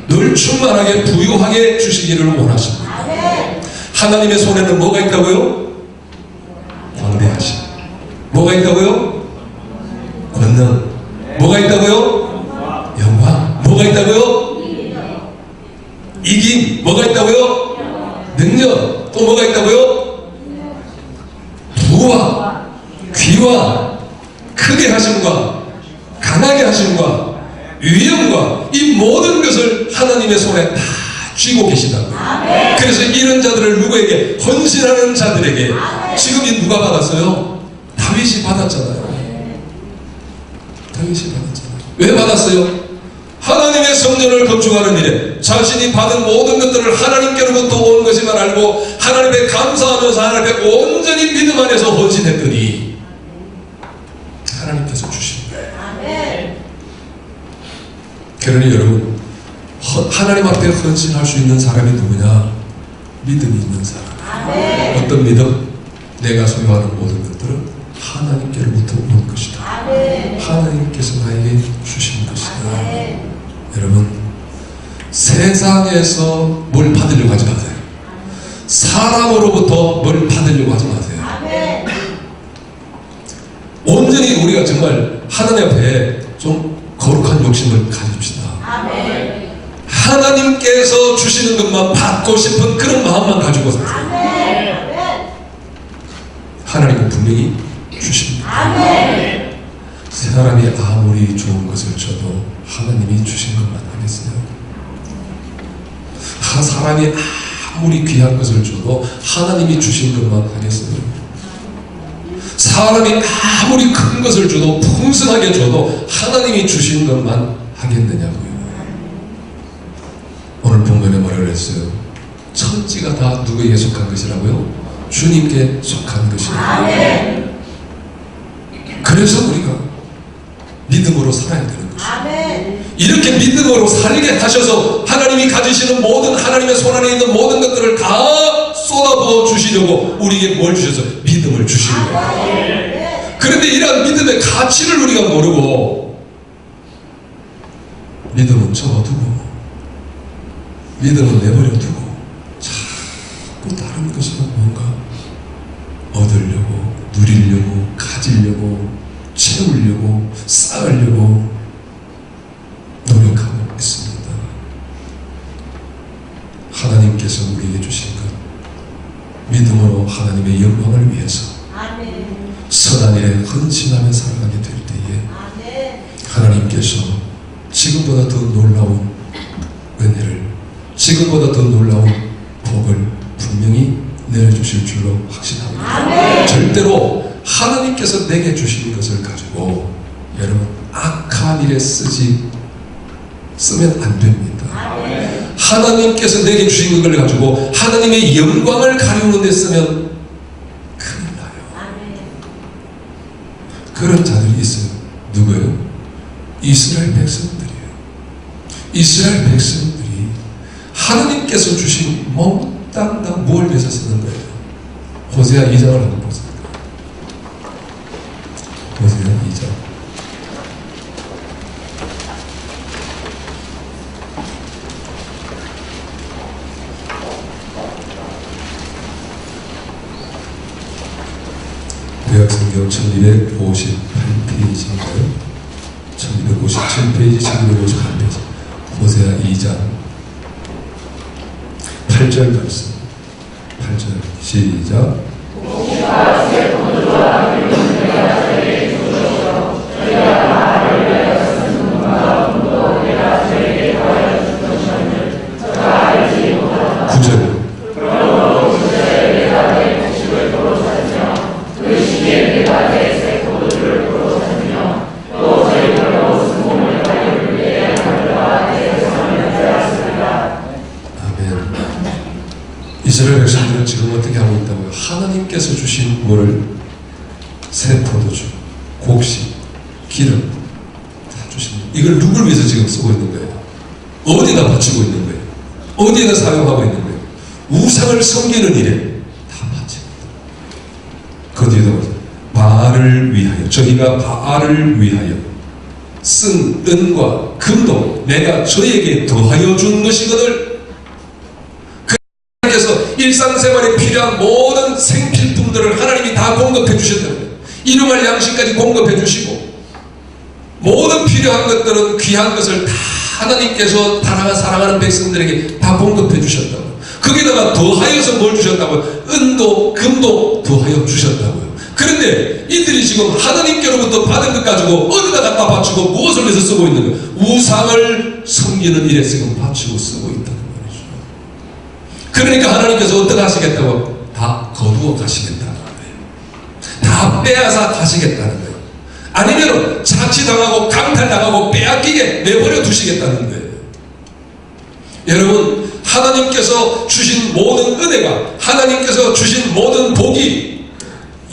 늘 충만하게 부유하게 주시기를 원하십니다. 하나님의 손에는 뭐가 있다고요? 광대하심. 뭐가 있다고요? 권능. 뭐가 있다고요? 영광. 뭐가 있다고요? 이김. 뭐가 있다고요? 능력. 또 뭐가 있다고요? 부와 귀와 크게 하심과 강하게 하심과 위엄과 이 모든 것을 하나님의 손에 다 쥐고 계시다고요. 그래서 이런 자들을 누구에게? 헌신하는 자들에게. 지금 이 누가 받았어요? 다윗이 받았잖아요. 다윗이 받았잖아요. 왜 받았어요? 하나님의 성전을 건축하는 일에 자신이 받은 모든 것들을 하나님께로부터 온 것이만 알고 하나님께 감사하면서 하나님께 온전히 믿음 안에서 헌신했더니 하나님께서 주신 거예요. 그러니 여러분 하나님 앞에 헌신할 수 있는 사람이 누구냐? 믿음이 있는 사람. 어떤 믿음? 내가 소유하는 모든 것들은 하나님께로부터 온 것이다. 하나님께서 나에게 주신 것이다. 여러분, 세상에서 뭘 받으려고 하지 마세요. 사람으로부터 뭘 받으려고 하지 마세요. 온전히 우리가 정말 하나님 앞에 좀 거룩한 욕심을 가집시다. 하나님께서 주시는 것만 받고 싶은 그런 마음만 가지고 사세요. 하나님은 분명히 주십니다. 사람이 아무리 좋은 것을 줘도 하나님이 주신 것만 하겠어요? 사람이 아무리 귀한 것을 줘도 하나님이 주신 것만 하겠어요? 사람이 아무리 큰 것을 줘도 풍성하게 줘도 하나님이 주신 것만 하겠느냐고요. 오늘 본문에 뭐라고 했어요? 천지가 다 누구에게 속한 것이라고요? 주님께 속한 것이라고요. 그래서 우리가 믿음으로 살아야 되는 것이에요. 이렇게 믿음으로 살게 하셔서 하나님이 가지시는 모든 하나님의 손 안에 있는 모든 것들을 다 쏟아부어 주시려고 우리에게 뭘 주셔서 믿음을 주시는 거예요. 그런데 이러한 믿음의 가치를 우리가 모르고 믿음은 접어두고 믿음은 내버려두고 자꾸 다른 것으로 뭔가 얻으려고 누리려고 가지려고 채우려고 쌓으려고 노력하고 있습니다. 하나님께서 우리에게 주신 것 믿음으로 하나님의 영광을 위해서 선한 일에 헌신하며 살아가게 될 때에 하나님께서 지금보다 더 놀라운 은혜를 지금보다 더 놀라운 복을 분명히 내려주실 줄로 확신합니다. 절대로 하나님께서 내게 주신 것을 가지고 여러분 악한 일에 쓰면 안 됩니다. 하나님께서 내게 주신 것을 가지고 하나님의 영광을 가리우는 데 쓰면 큰일 나요. 그런 자들이 있어요. 누구예요? 이스라엘 백성들이에요. 이스라엘 백성들이 하나님께서 주신 몽땅 다 뭘 위해서 쓰는 거예요? 호세아 2장을 한번 보세요. 호세아 2장. 구약성경 1258페이지인가요? 1257페이지, 1258페이지. 호세아 2장 8절 말씀. 8절 시작. 이스라엘 백성들은 지금 어떻게 하고 있다고요? 하나님께서 주신 물을 새 포도주, 곡식, 기름 다 주신 이걸 누굴 위해서 지금 쓰고 있는 거예요? 어디다 바치고 있는 거예요? 어디에다 사용하고 있는 거예요? 우상을 섬기는 일에 다 바칩니다. 그 뒤에도 바알을 위하여 저희가 바알을 위하여 쓴 은과 금도 내가 저에게 더하여 준 것이거늘. 그래서 일상생활에 필요한 모든 생필품들을 하나님이 다 공급해 주셨다는 거예요. 일용할 양식까지 공급해 주시고 모든 필요한 것들은 귀한 것을 다 하나님께서 사랑하는 백성들에게 다 공급해 주셨다고요. 거기다가 더하여서 뭘 주셨다고요? 은도 금도 더하여 주셨다고요. 그런데 이들이 지금 하나님께로부터 받은 것 가지고 어디다 갖다 바치고 무엇을 위해서 쓰고 있는 거예요? 우상을 섬기는 일에 지금 바치고 쓰고 있다는 거죠. 그러니까 하나님께서 어떻게 하시겠다고? 다 거두어 가시겠다는 거예요. 다 빼앗아 가시겠다는 거예요. 아니면 자치당하고 강탈당하고 빼앗기게 내버려 두시겠다는 거예요. 여러분, 하나님께서 주신 모든 은혜가, 하나님께서 주신 모든 복이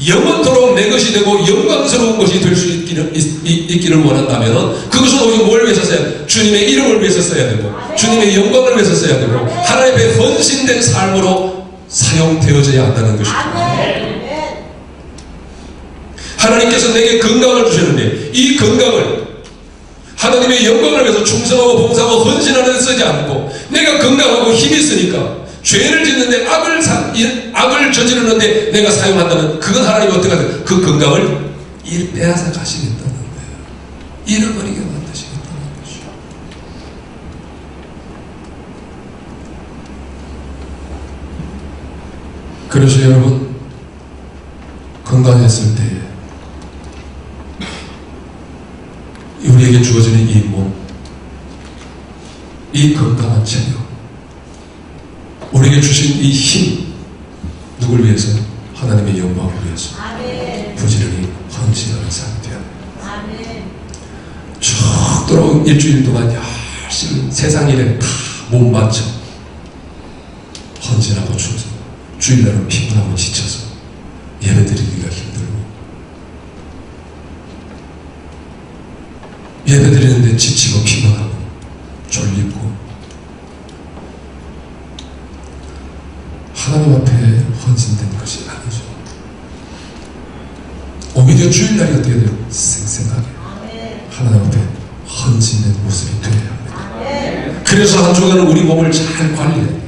영원토록 내 것이 되고 영광스러운 것이 될 수 있기를 원한다면 그것은 오직 뭘 위해서 써야 주님의 이름을 위해서 써야 되고 주님의 영광을 위해서 써야 되고 하나님 앞에 헌신된 삶으로 사용되어져야 한다는 것입니다. 하나님께서 내게 건강을 주셨는데 이 건강을 하나님의 영광을 위해서 충성하고 봉사하고 헌신하는 데 쓰지 않고 내가 건강하고 힘이 있으니까 죄를 짓는데 악을 저지르는데 내가 사용한다면 그건 하나님이 어떻게 하든 그 건강을 빼앗아 가시겠다는 거예요. 잃어버리게 만드시겠다는 거죠. 그래서 여러분 건강했을 때 우리에게 주어지는 이 몸, 이 건강한 체력, 우리에게 주신 이 힘, 누굴 위해서? 하나님의 영광을 위해서 부지런히 헌신하는 삶이 되어야 합니다. 죽도록 일주일 동안 열심히 세상 일에 다 몸 바쳐 헌신하고 충성, 주일날은 피곤하고 지쳐서 예배드리기가 힘들고 예배드리는데 지치고 피곤하고 졸리고 하나님 앞에 헌신된 것이 아니죠. 오히려 주일날이 어떻게 돼요? 생생하게 하나님 앞에 헌신된 모습이 되어야 합니다. 그래서 한 주간은 우리 몸을 잘 관리해야 돼요.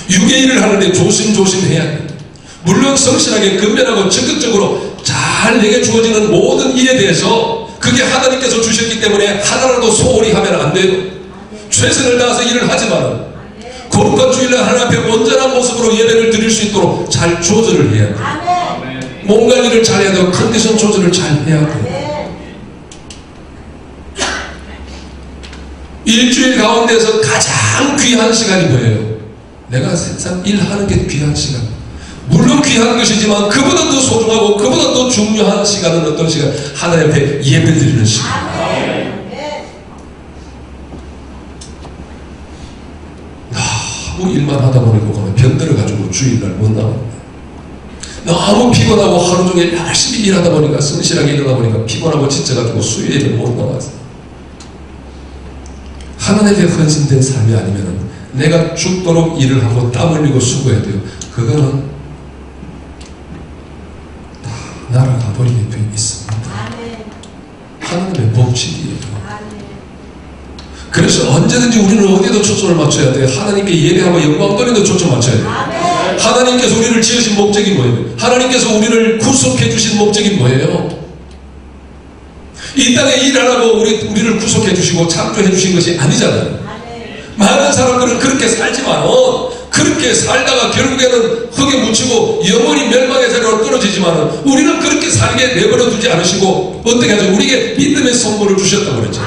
유괴일을 하는데 조심조심해야 돼요. 물론 성실하게 근면하고 적극적으로 잘 내게 주어지는 모든 일에 대해서 그게 하나님께서 주셨기 때문에 하나라도 소홀히 하면 안 돼요. 최선을 다해서 일을 하지만 거룩한 주일날 하나님 앞에 온전한 모습으로 예배를 드릴 수 있도록 잘 조절을 해야 돼요. 몸 관리를 잘 해야 되고 컨디션 조절을 잘 해야 돼요. 일주일 가운데서 가장 귀한 시간이 뭐예요? 내가 세상 일하는 게 귀한 시간. 물론 귀한 것이지만 그보다 더 소중하고 그보다 더 중요한 시간은 어떤 시간? 하나님 앞에 예배드리는 시간. 너무 일만 하다 보니까 병들어가지고 주일날 못 나갑니다. 너무 피곤하고 하루 종일 열심히 일하다 보니까 성실하게 일하다 보니까 피곤하고 지쳐가지고 수요일에 못 나가서 하나님께 헌신된 삶이 아니면 내가 죽도록 일을 하고 땀 흘리고 수고해야 돼요. 그거는 다 날아가 버리게 돼 있습니다. 하나님의 법칙이에요. 그래서 언제든지 우리는 어디에도 초점을 맞춰야 돼요. 하나님께 예배하고 영광 돌리는 데 초점 맞춰야 돼요. 하나님께서 우리를 지으신 목적이 뭐예요? 하나님께서 우리를 구속해 주신 목적이 뭐예요? 이 땅에 일하라고 우리를 구속해 주시고 창조해 주신 것이 아니잖아요. 많은 사람들은 그렇게 살지만 그렇게 살다가 결국에는 흙에 묻히고 영원히 멸망의 자리로 떨어지지만 우리는 그렇게 살게 내버려 두지 않으시고 어떻게 하죠? 우리에게 믿음의 선물을 주셨다고 그랬죠.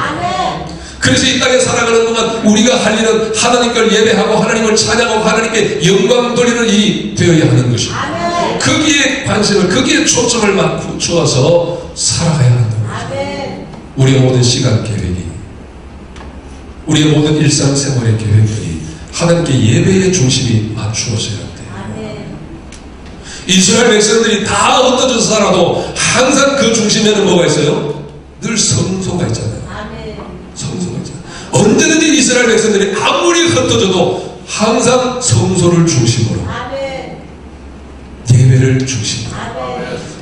그래서 이 땅에 살아가는 동안 우리가 할 일은 하나님 걸 예배하고 하나님을 찬양하고 하나님께 영광 돌리는 일이 되어야 하는 것입니다. 거기에 관심을, 거기에 초점을 맞추어서 살아가야 한다는 거죠. 우리의 모든 시간 계획이, 우리의 모든 일상생활의 계획들이 하나님께 예배의 중심이 맞추어져야 돼요. 이스라엘 백성들이 다 흩어져서 살아도 항상 그 중심에는 뭐가 있어요? 늘 성소가 있잖아요. 성소가 있잖아요. 언제든지 이스라엘 백성들이 아무리 흩어져도 항상 성소를 중심으로 예배를 중심으로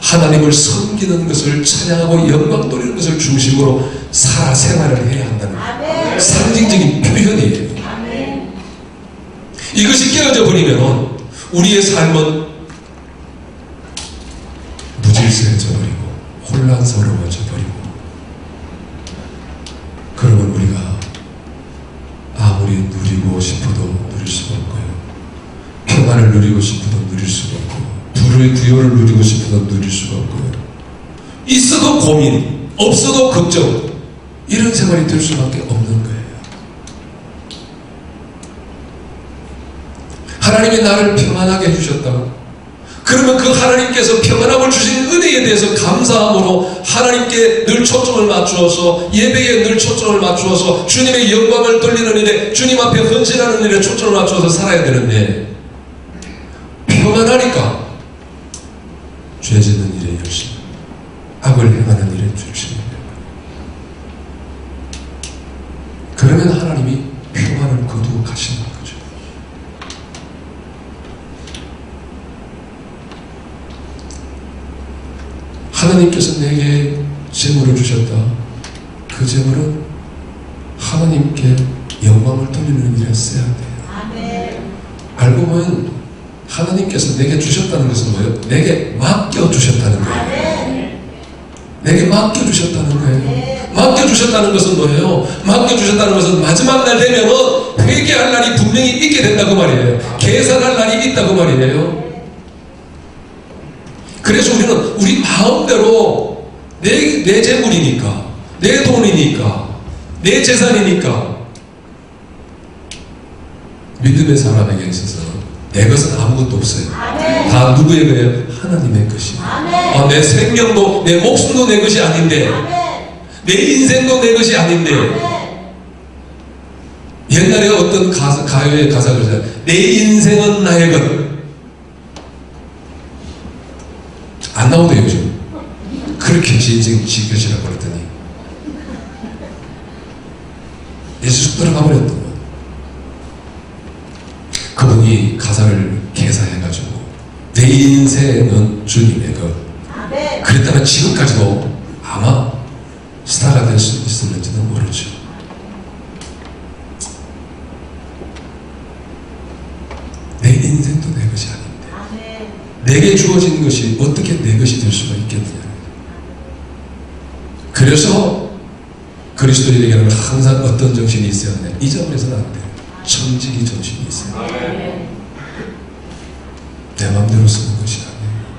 하나님을 섬기는 것을 찬양하고 영광 돌리는 것을 중심으로 생활을 해야 한다는 상징적인 표현이에요. 이것이 깨어져 버리면 우리의 삶은 무질서해져 버리고 혼란스러워져 버리고 그러면 우리가 아무리 누리고 싶어도 누릴 수가 없고요. 평안을 누리고 싶어도 누릴 수가 없고 불의 구요를 누리고 싶어도 누릴 수가 없고요. 있어도 고민, 없어도 걱정 이런 생활이 될 수밖에 없는 거예요. 하나님이 나를 평안하게 해주셨다. 그러면 그 하나님께서 평안함을 주신 은혜에 대해서 감사함으로 하나님께 늘 초점을 맞추어서 예배에 늘 초점을 맞추어서 주님의 영광을 돌리는 일에 주님 앞에 헌신하는 일에 초점을 맞추어서 살아야 되는데 평안하니까 죄 짓는 일에 열심, 악을 행하는 일에 열심히. 그러면 하나님이 평안을 거두어가시는 거죠. 하나님께서 내게 재물을 주셨다. 그 재물은 하나님께 영광을 돌리는 일에 써야 돼요. 알고 보면 하나님께서 내게 주셨다는 것은 뭐예요? 내게 맡겨주셨다는 거예요. 내게 맡겨주셨다는 거예요. 맡겨주셨다는 것은 뭐예요? 맡겨주셨다는 것은 마지막 날 되면은 회개할 날이 분명히 있게 된다고 말이에요. 계산할 날이 있다고 말이에요. 그래서 우리는 우리 마음대로 내 재물이니까, 내 돈이니까, 내 재산이니까 믿음의 사람에게 있어서 내 것은 아무것도 없어요. 다 누구의 거예요? 하나님의 것이에요. 내 생명도, 내 목숨도 내 것이 아닌데, 내 인생도 내 것이 아닌데, 옛날에 어떤 가요의 가사가 그러잖아요. 내 인생은 나의 것. 안 나오대요, 요즘. 그렇게 제 인생 지켜지라고 그랬더니 예수 들어가 버렸던 거예요. 그분이 가사를 개사해가지고 내 인생은 주님의 것. 그랬다면 지금까지도 아마 스타가 될 수 있을지도 모르죠. 내 인생도 내 것이 아닌데 내게 주어진 것이 어떻게 내 것이 될 수가 있겠느냐. 그래서 그리스도인에게는 항상 어떤 정신이 있어야 돼? 잊어버려서는 안 돼요. 청지기 정신이 있어요. 내 마음대로 쓰는 것이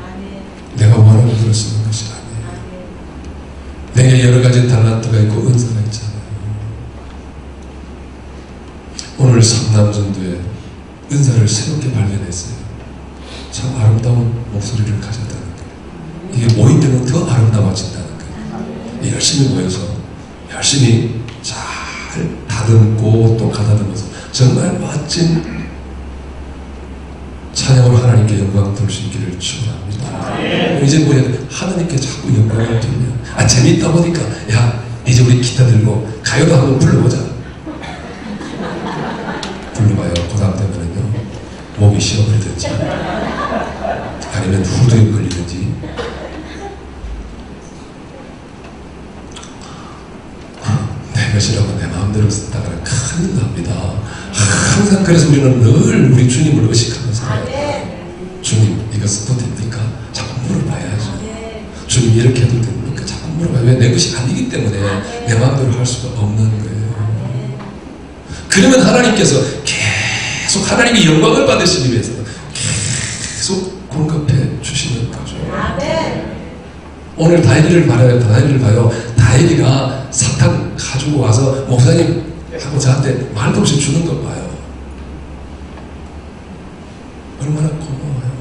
아니에요. 내가 원하는 대로 쓰는 것이 아니에요. 내게 여러 가지 달란트가 있고 은사가 있잖아요. 오늘 성남전도에 은사를 새롭게 발견했어요. 참 아름다운 목소리를 가졌다는 거예요. 이게 모일 때는 더 아름다워진다는 거예요. 열심히 모여서 열심히 잘 다듬고 또 가다듬어서 정말 멋진 찬양으로 하나님께 영광 돌릴 수 있기를 축원합니다. 이제 뭐야? 하나님께 자꾸 영광을 돌려. 재밌다 보니까 야 이제 우리 기타 들고 가요도 한번 불러보자. 불러봐요. 그 다음 되면은요 몸이 쉬어버리든지 아니면 후두에 걸리든지. 내 것이라고 내 마음대로 쓴다가 큰일 납니다. 항상 그래서 우리는 늘 우리 주님을 의식하면서 주님 이거 써도 됩니까? 자꾸 물어봐야죠. 주님 이렇게 해도 됩니까? 자꾸 물어봐요. 왜? 내 것이 아니기 때문에 내 마음대로 할 수가 없는 거예요. 그러면 하나님께서 계속 하나님이 영광을 받으시기 위해서 계속 공급해 주시는 거죠. 오늘 다이리를 봐요. 다이리를 봐요. 다이리가 사탕 가지고 와서 목사님 하고 저한테 말도 없이 주는 걸 봐요. 얼마나 고마워요.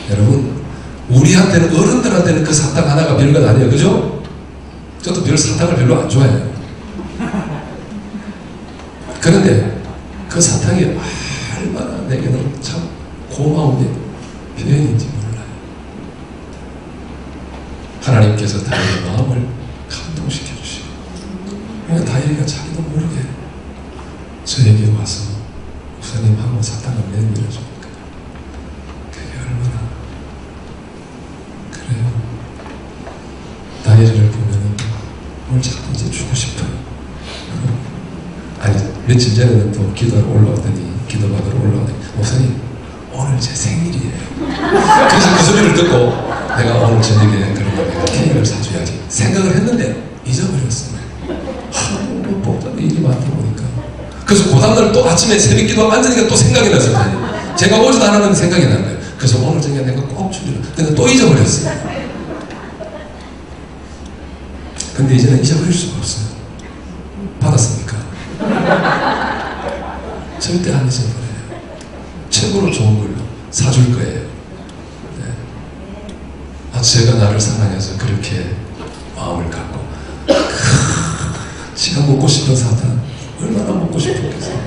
여러분 우리한테는 어른들한테는 그 사탕 하나가 별것 아니에요. 그죠? 저도 별 사탕을 별로 안 좋아해요. 그런데 그 사탕이 얼마나 내게는 참 고마운 게 표현인지 몰라요. 하나님께서 다이의 마음을 감동시켜 주시고 그러니까 다이가 자기도 모르게 저에게 와서 목사님하고 사탕을 내밀어 주니까 그게 얼마나 그래요. 다이를 보면은 뭘 자꾸 이제 주고 싶어요. 아니 며칠 전에는 또 기도하러 올라오더니 기도받으러 올라오더니 목사님 오늘 제 생일이에요. 그래서 그 소리를 듣고 내가 오늘 저녁에 그러면 내가 케이크를 사줘야지 생각을 했는데 잊어버렸어요. 하루 복잡한 일이 많다 보니까. 그래서 그 다음날 또 아침에 새벽 기도 앉으니까 또 생각이 났어요. 제가 오지도 않았는데 생각이 난 거예요. 그래서 오늘 저녁에 내가 꼭 주기로. 근데 또 잊어버렸어요. 근데 이제는 잊어버릴 수가 없어요. 받았습니까? 절대 안 잊어버려요. 최고로 좋은 걸로 사줄 거예요. 네. 제가 나를 사랑해서 그렇게 마음을 갖고 지가 먹고 싶은 사탕 얼마나 먹고 싶었겠어요.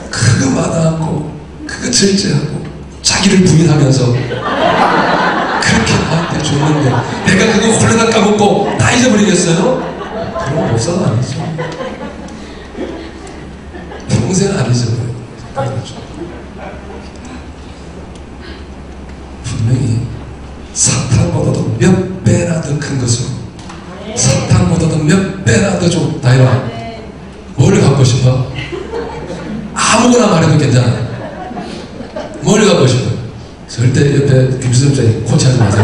그거 마다않고 그거 절제하고 자기를 부인하면서 그렇게 나한테 줬는데 내가 그거 홀라당 까먹고 다 잊어버리겠어요? 그럼 목사는 아니죠. 평생 안 잊어버려요. 분명히 사탕보다도 몇 배나 더 큰 것으로, 사탕보다도 몇 배나 더 좀, 다이라 뭘 갖고 싶어? 아무거나 말해도 괜찮아. 뭘 갖고 싶어? 절대 옆에 김수점장이 코치하지 마세요.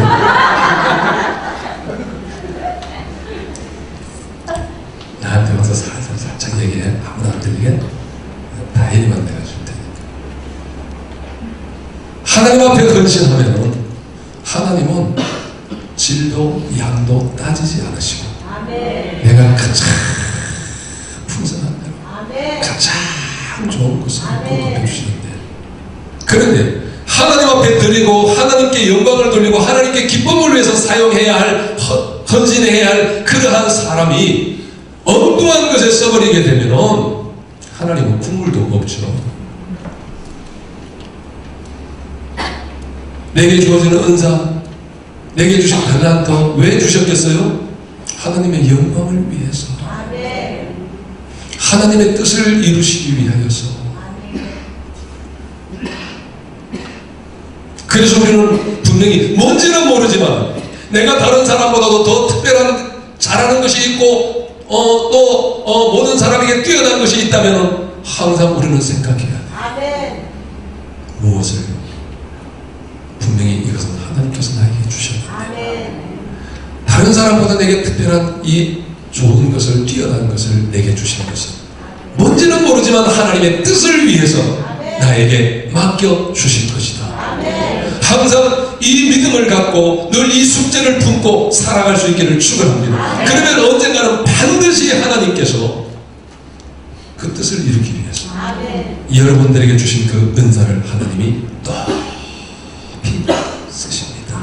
나한테 와서 살짝 얘기해. 아무도 안 들리게. 다행히만 내가 줄 테니까. 하나님 앞에 헌신하면 하나님은 질도 양도 따지지 않으시고 내가 가장 풍성한 대로 가장 좋은 것을 공급해 주시는데, 그런데 하나님 앞에 드리고 하나님께 영광을 돌리고 하나님께 기쁨을 위해서 사용해야 할, 헌신해야 할 그러한 사람이 엉뚱한 것에 써버리게 되면 하나님은 국물도 없죠. 내게 주어지는 은사, 내게 주신 달란트 왜 주셨겠어요? 하나님의 영광을 위해서, 하나님의 뜻을 이루시기 위하여서. 그래서 우리는 분명히 뭔지는 모르지만 내가 다른 사람보다도 더 특별한 잘하는 것이 있고 모든 사람에게 뛰어난 것이 있다면 항상 우리는 생각해야 돼. 무엇을? 분명히 이것은 하나님께서 나에게 주셨는데 다른 사람보다 내게 특별한 이 좋은 것을, 뛰어난 것을 내게 주신 것은 뭔지는 모르지만 하나님의 뜻을 위해서 나에게 맡겨주신 것이다. 항상 이 믿음을 갖고 늘 이 숙제를 품고 살아갈 수 있기를 축원합니다. 그러면 언젠가는 반드시 하나님께서 그 뜻을 이루기 위해서 여러분들에게 주신 그 은사를 하나님이 높이 쓰십니다.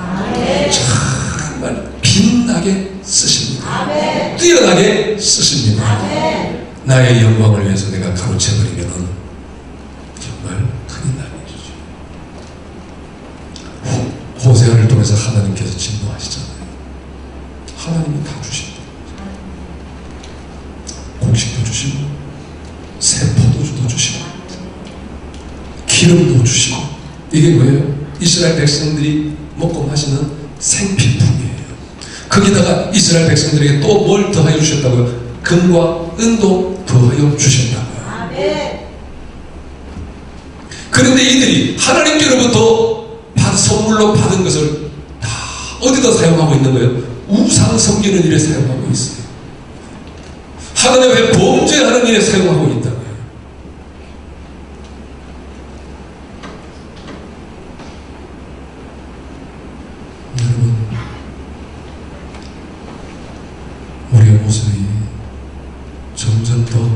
정말 빛나게 쓰십니다. 뛰어나게 쓰십니다. 나의 영광을 위해서 내가 가로채버리면 정말 큰일 나겠죠. 호세아를 통해서 하나님께서 진노하시잖아요. 하나님이 다 주십니다. 곡식도 주시고 새 포도주도 주시고 기름도 주시고, 이게 뭐예요? 이스라엘 백성들이 먹고 마시는 생필품이에요. 거기다가 이스라엘 백성들에게 또 뭘 더하여 주셨다고요? 금과 은도 더하여 주셨다고요. 그런데 이들이 하나님께로부터 선물로 받은 것을 다 어디다 사용하고 있는 거예요? 우상 섬기는 일에 사용하고 있어요. 하나님 앞에 범죄하는 일에 사용하고 있다고요. 여러분, 우리의 모습이 점점 더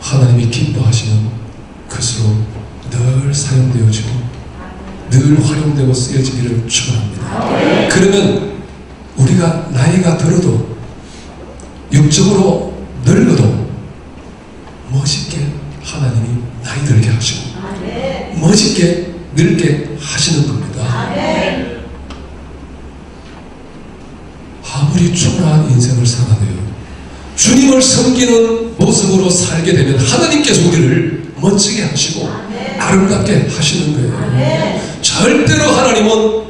하나님이 기뻐하시는 것으로 늘 사용되어지고 늘 활용되고 쓰여지기를 축원합니다. 그러면 우리가 나이가 들어도 육적으로 늙어도 멋있게 하나님이 나이 들게 하시고 멋있게 늙게 하시는 겁니다. 아무리 초라한 인생을 살아도요, 주님을 섬기는 모습으로 살게 되면 하나님께서 우리를 멋지게 하시고 아름답게 하시는 거예요. 절대로 하나님은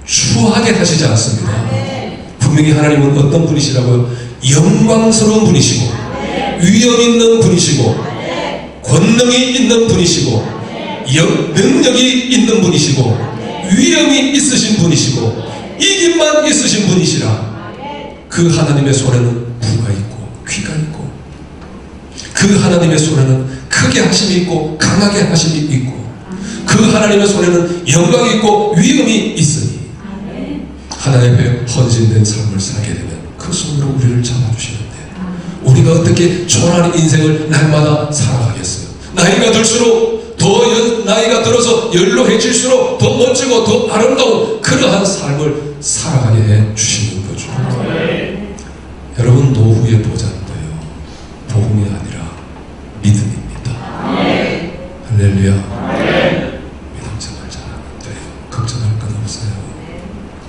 추하게 하시지 않습니다. 분명히 하나님은 어떤 분이시라고요? 영광스러운 분이시고 위엄 있는 분이시고 권능이 있는 분이시고 능력이 있는 분이시고 위엄이 있으신 분이시고 이김만 있으신 분이시라. 그 하나님의 손에는 부가 있고 귀가 있고 그 하나님의 손에는 크게 하심이 있고 강하게 하심이 있고 그 하나님의 손에는 영광이 있고 위엄이 있으니 하나님 앞에 헌신된 삶을 살게 되면 그 손으로 우리를 잡아주시는데 우리가 어떻게 초라한 인생을 날마다 살아가겠어요? 나이가 들수록 나이가 들어서 연로해질수록 더 멋지고 더 아름다운 그러한 삶을 살아가게 해 주시는 거죠. 여러분, 노후의 보장도요, 복음이 아니라 믿음입니다. 할렐루야. 믿음 생활 잘하면 돼요. 걱정할 건 없어요.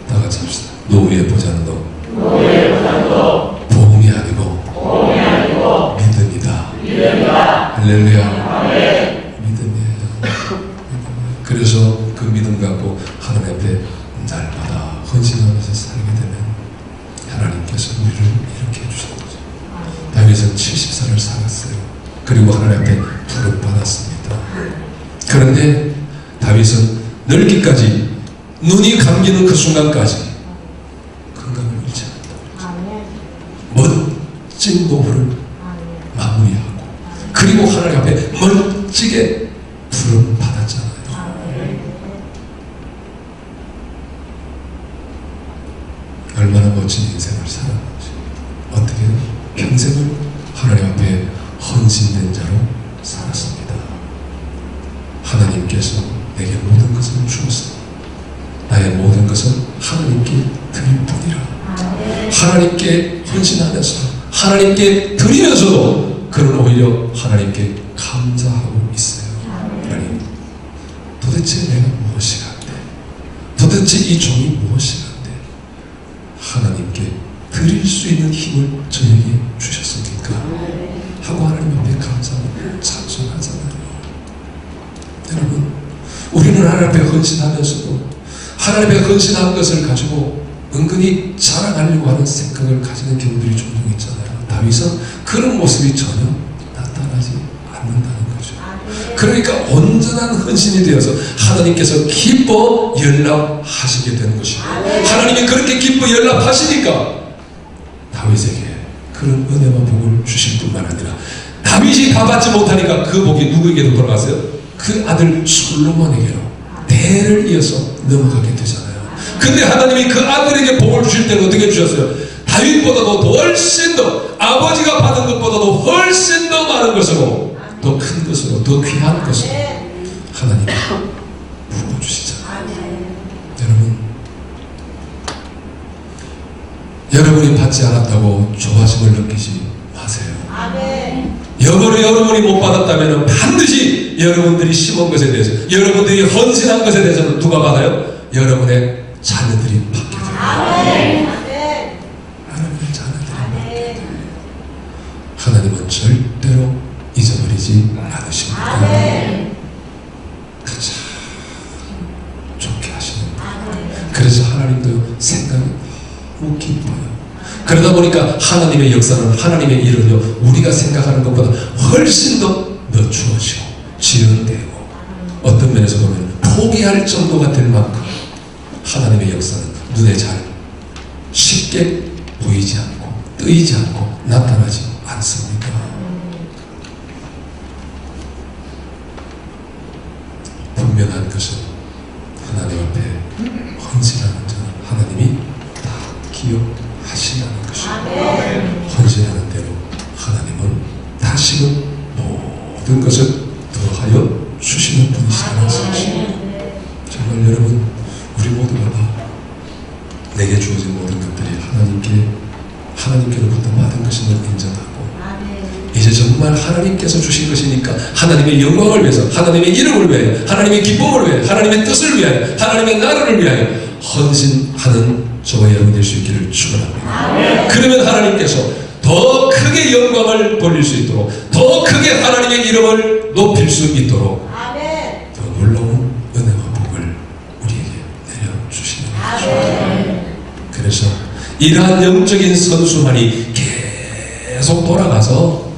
다 같이 자는도 보험이 아니고 믿음이다. 할렐루야. 믿음이에요. 그래서 그 믿음 갖고 하나님 앞에 날마다 헌신하면서 살게 되면 하나님께서 우리를 이렇게 해주시는 거죠. 다윗은 70살을 살았어요. 그리고 하나님 앞에 부름 받았습니다. 그런데 다윗은 늙기까지, 눈이 감기는 그 순간까지 건강을 잃지 않았다. 멋진 노후를 마무리하고, 그리고 하나님 앞에 멋지게 부름 받았잖아요. 얼마나 멋진 인생을 살았는지. 어떻게 평생을 하나님 앞에 헌신된 자로 살았습니다. 하나님께서 내게 모든 것을 주었으니 나의 모든 것은 하나님께 드릴 뿐이라. 하나님께 헌신하면서 하나님께 드리면서도 그는 오히려 하나님께 감사하고 있어요. 하나님, 도대체 내가 무엇이 한데, 도대체 이 종이 무엇이 한데 하나님께 드릴 수 있는 힘을 저에게 주셨습니까? 하고 하나님 앞에 감사하고 찬송하잖아요. 여러분, 우리는 하나님 앞에 헌신하면서도 하나님 앞에 헌신한 것을 가지고 은근히 자랑하려고 하는 생각을 가지는 경우들이 종종 있잖아요. 다윗은 그런 모습이 전혀 나타나지 않는다는 거죠. 그러니까 온전한 헌신이 되어서 하나님께서 기뻐 연락하시게 되는 것이고, 하나님이 그렇게 기뻐 연락하시니까 다윗에게 그런 은혜와 복을 주실 뿐만 아니라 다윗이 다 받지 못하니까 그 복이 누구에게도 돌아갔어요? 그 아들 솔로몬에게로 대를 이어서 넘어가게 되잖아요. 근데 하나님이 그 아들에게 복을 주실 때는 어떻게 주셨어요? 다윗보다도 훨씬 더, 아버지가 받은 것보다도 훨씬 더 많은 것으로, 더 큰 것으로, 더 귀한 것으로 하나님이 부어주시잖아요. 여러분이 받지 않았다고 조바심을 느끼지 마세요. 여러분이 못 받았다면 반드시 여러분들이 심은 것에 대해서, 여러분들이 헌신한 것에 대해서는 누가 받아요? 여러분의 자녀들이 받게 돼요. 여러분의 자녀들이 받게 돼요. 하나님은 절대로 잊어버리지 않으십니다. 가장 좋게 하시는 분. 그래서 하나님도 생각이 너무 기뻐요. 그러다 보니까 하나님의 역사는, 하나님의 일은요, 우리가 생각하는 것보다 훨씬 더 늦추어지고 지연되고, 어떤 면에서 보면 포기할 정도가 될 만큼 하나님의 역사는 눈에 잘 쉽게 보이지 않고 뜨이지 않고 나타나지 않습니까? 분명한 것은 하나님 앞에 헌신하는 자는 하나님이 다 기억하신다는 것이고, 헌신하는 대로 하나님은 다시금 모든 것을 더하여 주시는 분이시라는 사실. 정말 여러분, 우리 모두가 다 내게 주어진 모든 것들이 하나님께로부터 받은 것임을 인정하고, 이제 정말 하나님께서 주신 것이니까 하나님의 영광을 위해서, 하나님의 이름을 위하여, 하나님의 기쁨을 위하여, 하나님의 뜻을 위하여, 하나님의 나라를 위하여 헌신하는 저와 여러분 될 수 있기를 축원합니다. 그러면 하나님께서 더 크게 영광을 돌릴 수 있도록, 더 크게 하나님의 이름을 높일 수 있도록 더 놀라운 은혜와 복을 우리에게 내려주시는 거죠. 그래서 이러한 영적인 선수만이 계속 돌아가서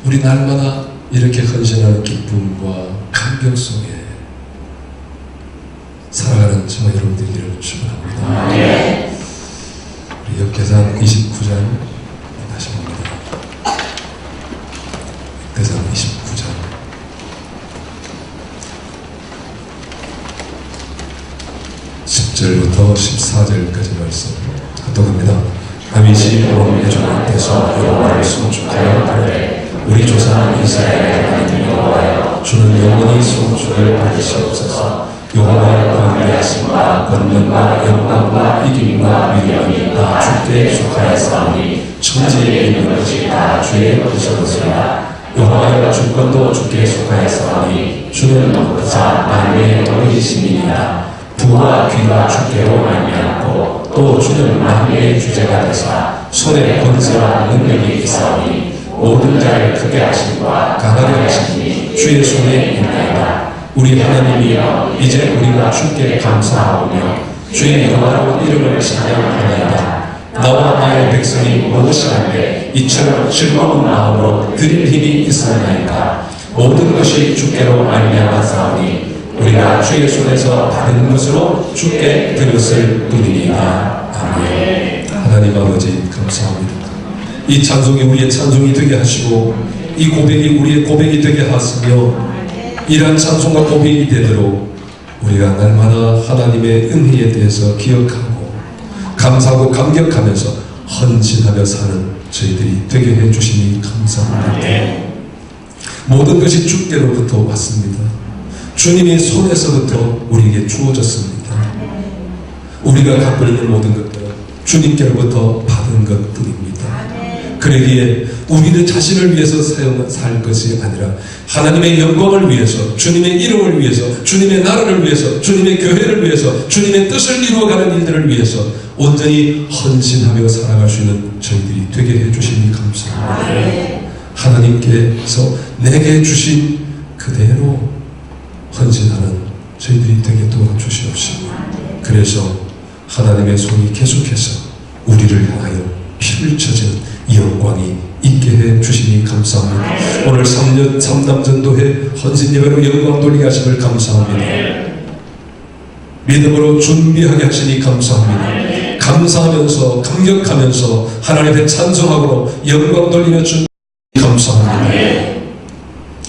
우리 날마다 이렇게 헌신하는 기쁨과 감격 속에 살아가는 저와 여러분들을 축원합니다. 우리 역대상 29장 다시 봅니다. 역대상 29장 10절부터 14절까지 말씀 합독합니다. 다윗이 여호와의 종 앞에서 여호와를 송축하여 가되, 우리 조상 이스라엘의 하나님 여호와여, 주는 영원히 송축을 받으시옵소서. 여호와의 광대하심과 권능과 영광과 이김과 위력이 다 주께 속하였사오니 천지에 있는 것이 다 주의 것이옵소이다. 여호와의 주권도 주께 속하였사오니 주는 목자 만유의 어리심이니라. 부와 귀가 주께로 말미암고 또 주는 만유의 주제가 되사 손에 권세와 능력이 있사오니 모든 자를 크게 하심과 강하게 하심이 주의 손에 있나이다. 우리 하나님이여 이제 우리가 주께 감사하오며 주의 영화로운 이름을 찬양하나이다. 나와 나의 백성이 무엇이한데 이처럼 즐거운 마음으로 드릴 힘이 있었나이까. 모든 것이 주께로 말미암았사오니 우리가 주의 손에서 받은 것으로 주께 드렸을 뿐이니이다. 아멘. 하나님 아버지 감사합니다. 이 찬송이 우리의 찬송이 되게 하시고 이 고백이 우리의 고백이 되게 하시며 이러한 찬송과 고백이 되도록 우리가 날마다 하나님의 은혜에 대해서 기억하고 감사하고 감격하면서 헌신하며 사는 저희들이 되게 해주시니 감사합니다. 모든 것이 주께로부터 왔습니다. 주님의 손에서부터 우리에게 주어졌습니다. 우리가 갖고 있는 모든 것들은 주님께로부터 받은 것들입니다. 그러기에 우리는 자신을 위해서 살 것이 아니라 하나님의 영광을 위해서, 주님의 이름을 위해서, 주님의 나라를 위해서, 주님의 교회를 위해서, 주님의 뜻을 이루어가는 일들을 위해서 온전히 헌신하며 살아갈 수 있는 저희들이 되게 해주시니 감사합니다. 하나님께서 내게 주신 그대로 헌신하는 저희들이 되게 도와주시옵시고, 그래서 하나님의 손이 계속해서 우리를 향하여 펼쳐지는 영광이 있게 해 주시니 감사합니다. 오늘 3년 3남 전도회 헌신 예배로 영광 돌리게 하심을 감사합니다. 믿음으로 준비하게 하시니 감사합니다. 감사하면서 감격하면서 하나님 앞에 찬송하고 영광 돌리며 준비 감사합니다.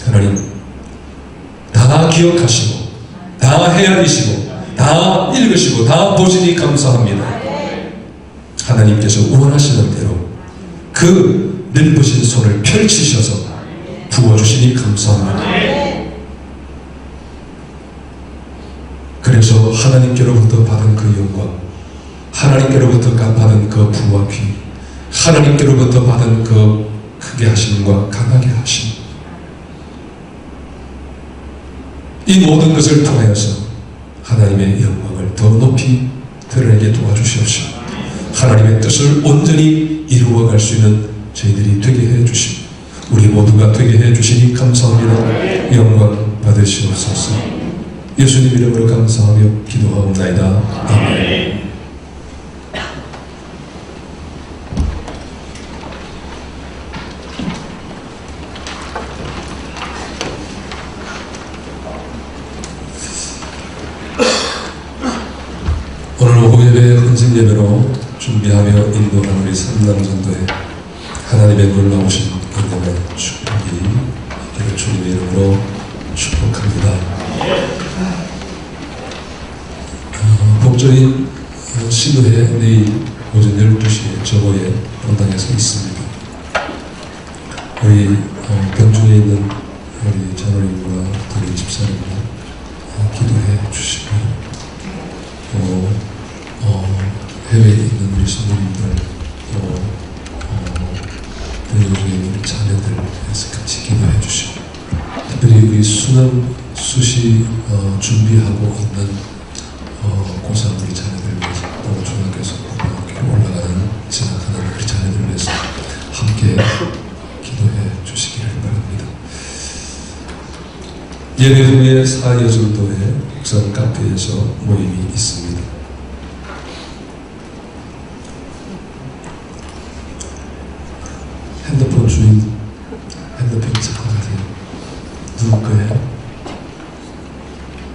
하나님 다 기억하시고 다 헤아리시고 다 읽으시고 다 보시니 감사합니다. 하나님께서 원하시는 대로 그 넓으신 손을 펼치셔서 부어주시니 감사합니다. 그래서 하나님께로부터 받은 그 영광, 하나님께로부터 받은 그 부와 귀, 하나님께로부터 받은 그 크게 하심과 강하게 하심, 이 모든 것을 통하여서 하나님의 영광을 더 높이 드러내게 도와주시옵시고 하나님의 뜻을 온전히 이루어갈 수 있는 저희들이 되게 해주시고 우리 모두가 되게 해주시니 감사합니다. 영광 받으시옵소서. 예수님 이름으로 감사하며 기도하옵나이다. 아멘. 오늘 오후 예배 헌신 예배로 준비하며 인도하는 우리 삼남전도에 하나님의 놀라우신 은혜와 축복이 있기를 주님의 이름으로 축복합니다. 복조인 신도회 내일 오전 12시에 저보에 본당에서 있습니다. 우리 병중에 있는 우리 장로님과 우리 집사님과 기도해 주시고 해외에 있는 우리 성도님들 중에 있는 우리 자녀들에서 같이 기도해 주시고 특별히 우리 수시 준비하고 있는 고3 우리 자녀들 위해서 또 중학교에서 고등학교로 올라가는 진학하는 우리 자녀들 위해서 함께 기도해 주시기를 바랍니다. 예배 후에 사여전도회 옥상 카페에서 모임이 있습니다. 핸드폰 주인 핸드폰 찾고 가세요. 누구 거예요?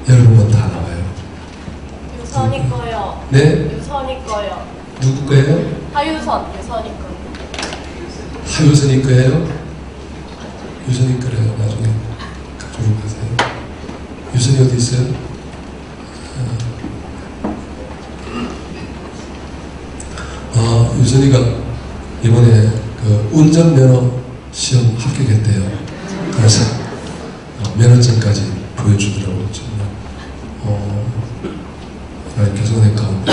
여러분만 다 나와요. 유선이 거요. 네? 유선이 거요. 누구 거예요? 하유선 유선이 거. 하유선이 거예요? 유선이 거래요. 나중에 그쪽으로 가세요. 유선이 어디 있어요? 유선이가 이번에 그 운전면허 시험 합격했대요. 그래서 면허증까지 보여주더라고요. 정말 하나님께서 내 가운데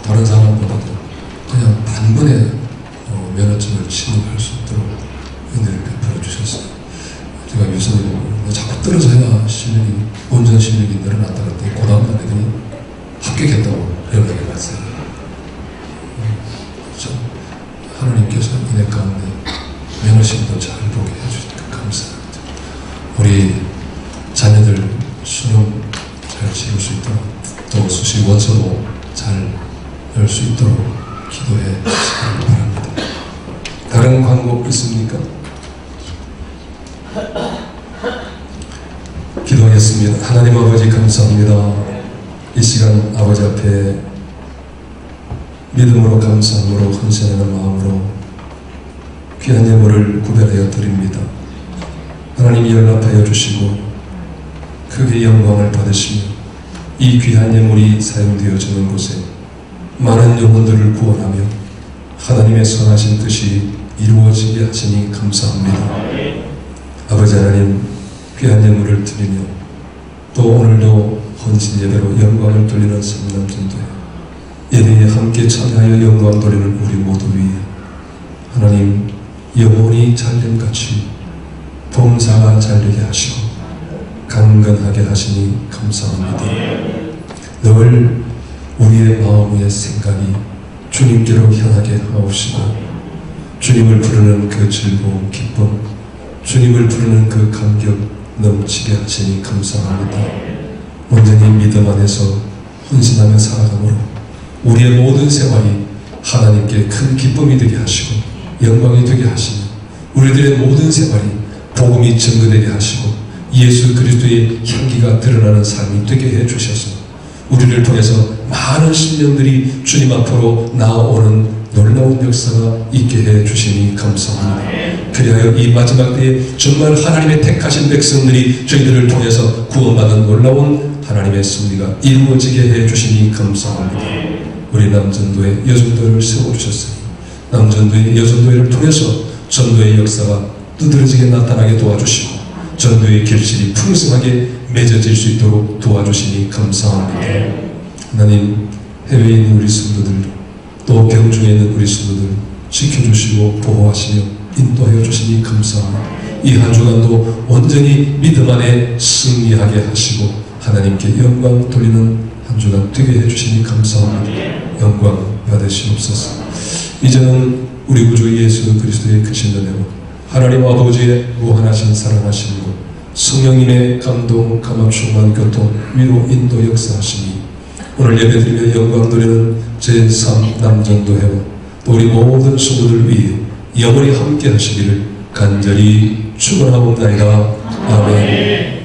다른 사람보다도 그냥 단번에 면허증을 취득할 수 있도록 은혜를 베풀어 주셨어요. 제가 유선이를 자꾸 떨어져야 운전 실력이 늘어났다 그랬더니 고등학교 애들이 좀 하나님께서 은혜 가운데 면허심도 잘 보게 해주니까 감사합니다. 우리 자녀들 수능 잘 지을 수 있도록 또 수시 원서도 잘 열 수 있도록 기도해 주시기 바랍니다. 다른 광고 있습니까? 기도하겠습니다. 하나님 아버지 감사합니다. 이 시간 아버지 앞에 믿음으로 감사함으로 헌신하는 마음으로 귀한 예물을 구별하여 드립니다. 하나님 연락하여 주시고 크게 영광을 받으시며 이 귀한 예물이 사용되어지는 곳에 많은 영혼들을 구원하며 하나님의 선하신 뜻이 이루어지게 하시니 감사합니다. 아버지 하나님 귀한 예물을 드리며 또 오늘도 헌신 예배로 영광을 돌리는 성남전도회 예배에 함께 참여하여 영광 돌리는 우리 모두 위에 하나님 영혼이 잘됨같이 범사가 잘되게 하시고 강건하게 하시니 감사합니다. 늘 우리의 마음 위의 생각이 주님께로 향하게 하옵시고 주님을 부르는 그 즐거움 기쁨 주님을 부르는 그 감격 넘치게 하시니 감사합니다. 온전히 믿음 안에서 헌신하며 살아감으로 우리의 모든 생활이 하나님께 큰 기쁨이 되게 하시고 영광이 되게 하시며 우리들의 모든 생활이 복음이 증거되게 하시고 예수 그리스도의 향기가 드러나는 삶이 되게 해주셔서 우리를 통해서 많은 심령들이 주님 앞으로 나아오는 놀라운 역사가 있게 해주시니 감사합니다. 그리하여 이 마지막 때에 정말 하나님의 택하신 백성들이 저희들을 통해서 구원받은 놀라운 하나님의 승리가 이루어지게 해주시니 감사합니다. 우리 남전도의 여전도회를 세워주셨으니 남전도의 여전도회를 통해서 전도의 역사가 두드러지게 나타나게 도와주시고 전도의 결실이 풍성하게 맺어질 수 있도록 도와주시니 감사합니다. 하나님 해외에 있는 우리 성도들 또 병중에 있는 우리 성도들 지켜주시고 보호하시며 인도하여 주시니 감사합니다. 이 한 주간도 온전히 믿음 안에 승리하게 하시고 하나님께 영광 돌리는 한 주간 되게 해주시니 감사합니다. 영광 받으시옵소서. 이제는 우리 구주 예수 그리스도의 크신 은혜와 하나님 아버지의 무한하신 사랑하심과 성령님의 감동, 감화, 충만, 교통, 위로, 인도, 역사하시니 오늘 예배드리며 영광 돌리는 제3 남전도회와 또 우리 모든 성도들 위해 영원히 함께 하시기를 간절히 축원하옵나이다. 아멘.